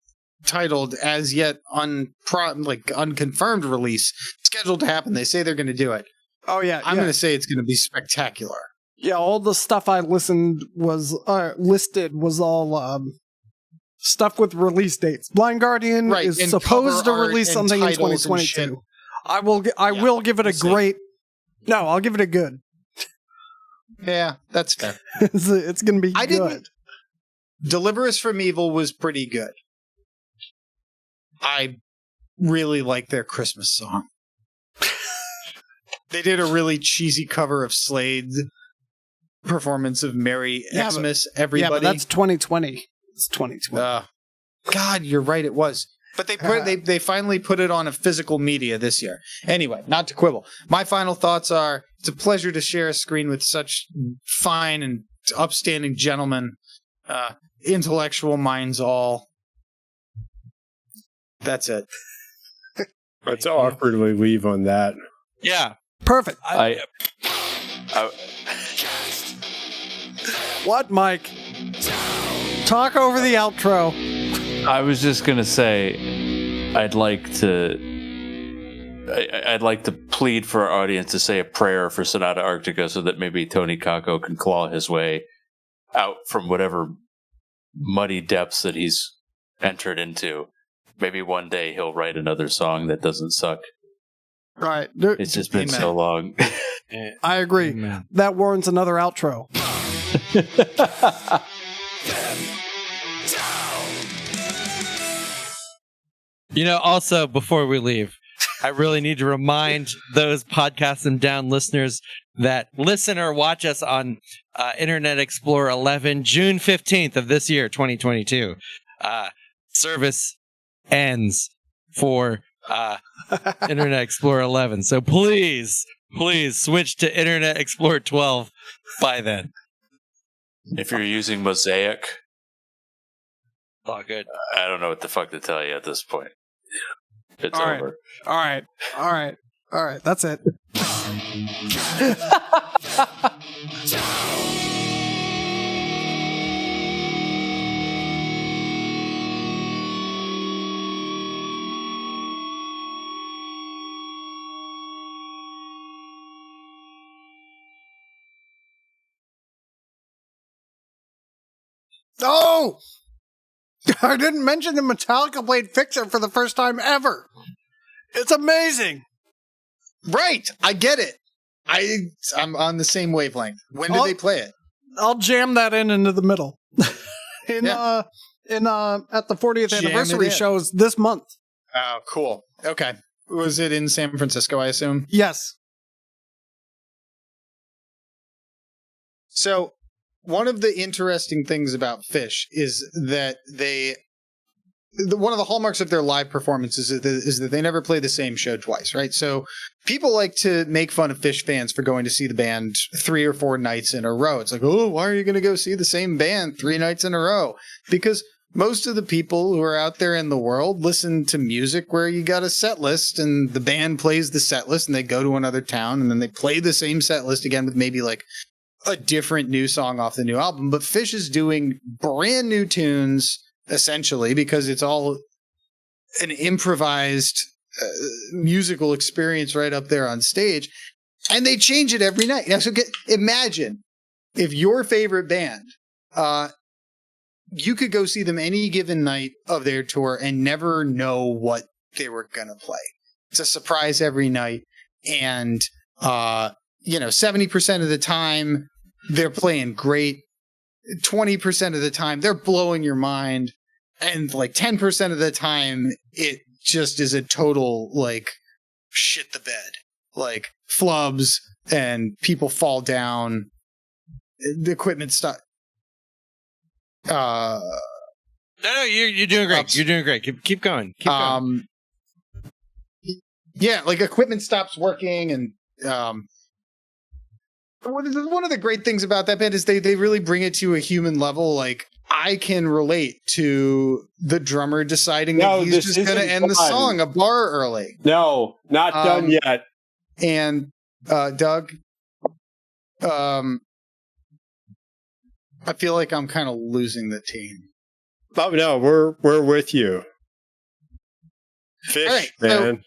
untitled, as yet unconfirmed release scheduled to happen. They say they're going to do it. Oh, yeah. I'm going to say it's going to be spectacular. Yeah, all the stuff I listed was all stuff with release dates. Blind Guardian is supposed to release something in 2022. I will give it a great. No, I'll give it a good. Yeah, that's fair. It's going to be good. Deliver Us from Evil was pretty good. I really like their Christmas song. They did a really cheesy cover of Slade's performance of Merry Xmas, Everybody. Yeah, but that's 2020. It's 2020. God, you're right, it was. But they finally put it on a physical media this year. Anyway, not to quibble. My final thoughts are, it's a pleasure to share a screen with such fine and upstanding gentlemen. intellectual minds all. That's it. Let's awkwardly leave on that. Yeah. Perfect. I What, Mike? Talk over the outro. I was just gonna say, I'd like to plead for our audience to say a prayer for Sonata Arctica, so that maybe Tony Kakko can claw his way out from whatever muddy depths that he's entered into. Maybe one day he'll write another song that doesn't suck. Right. It's just been so long. I agree. Amen. That warrants another outro. Also, before we leave, I really need to remind those Podcast Them Down listeners that listen or watch us on Internet Explorer 11, June 15th of this year, 2022. Service ends for Internet Explorer 11. So please switch to Internet Explorer 12 by then. If you're using Mosaic, Oh, good. I don't know what the fuck to tell you at this point. It's All right. over. All right. That's it. Oh! I didn't mention that Metallica played Fixer for the first time ever. It's amazing. Right. I get it. I'm on the same wavelength. When did they play it? I'll jam that into the middle. At the 40th Jam anniversary it in. shows this month. Oh, cool. Okay. Was it in San Francisco, I assume? Yes. So, one of the interesting things about Phish is that one of the hallmarks of their live performances is that they never play the same show twice, right? So people like to make fun of Phish fans for going to see the band 3 or 4 nights in a row. It's like, oh, why are you going to go see the same band 3 nights in a row? Because most of the people who are out there in the world listen to music where you got a set list and the band plays the set list and they go to another town and then they play the same set list again with maybe like a different new song off the new album. But Phish is doing brand new tunes essentially because it's all an improvised musical experience right up there on stage, and they change it every night. Now, so imagine if your favorite band, you could go see them any given night of their tour and never know what they were going to play. It's a surprise every night. And, 70% of the time they're playing great. 20% of the time they're blowing your mind. And like 10% of the time it just is a total like shit the bed, like flubs and people fall down. The equipment stuff. No, you're doing great. Ups. You're doing great. Keep going. Keep going. Yeah, like equipment stops working, and one of the great things about that band is they really bring it to a human level. Like I can relate to the drummer deciding that he's just going to end the song a bar early. No, not done yet. And Doug, I feel like I'm kind of losing the team. Oh no, we're with you. Phish, right, man.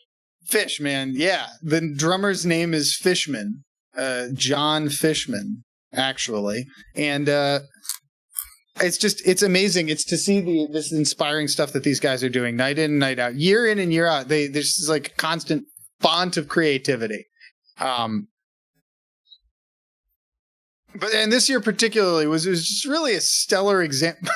Phish, man. Yeah. The drummer's name is Fishman. John Fishman, actually. And it's amazing. It's to see this inspiring stuff that these guys are doing night in and night out, year in and year out. There's just like a constant font of creativity. And this year particularly was just really a stellar example.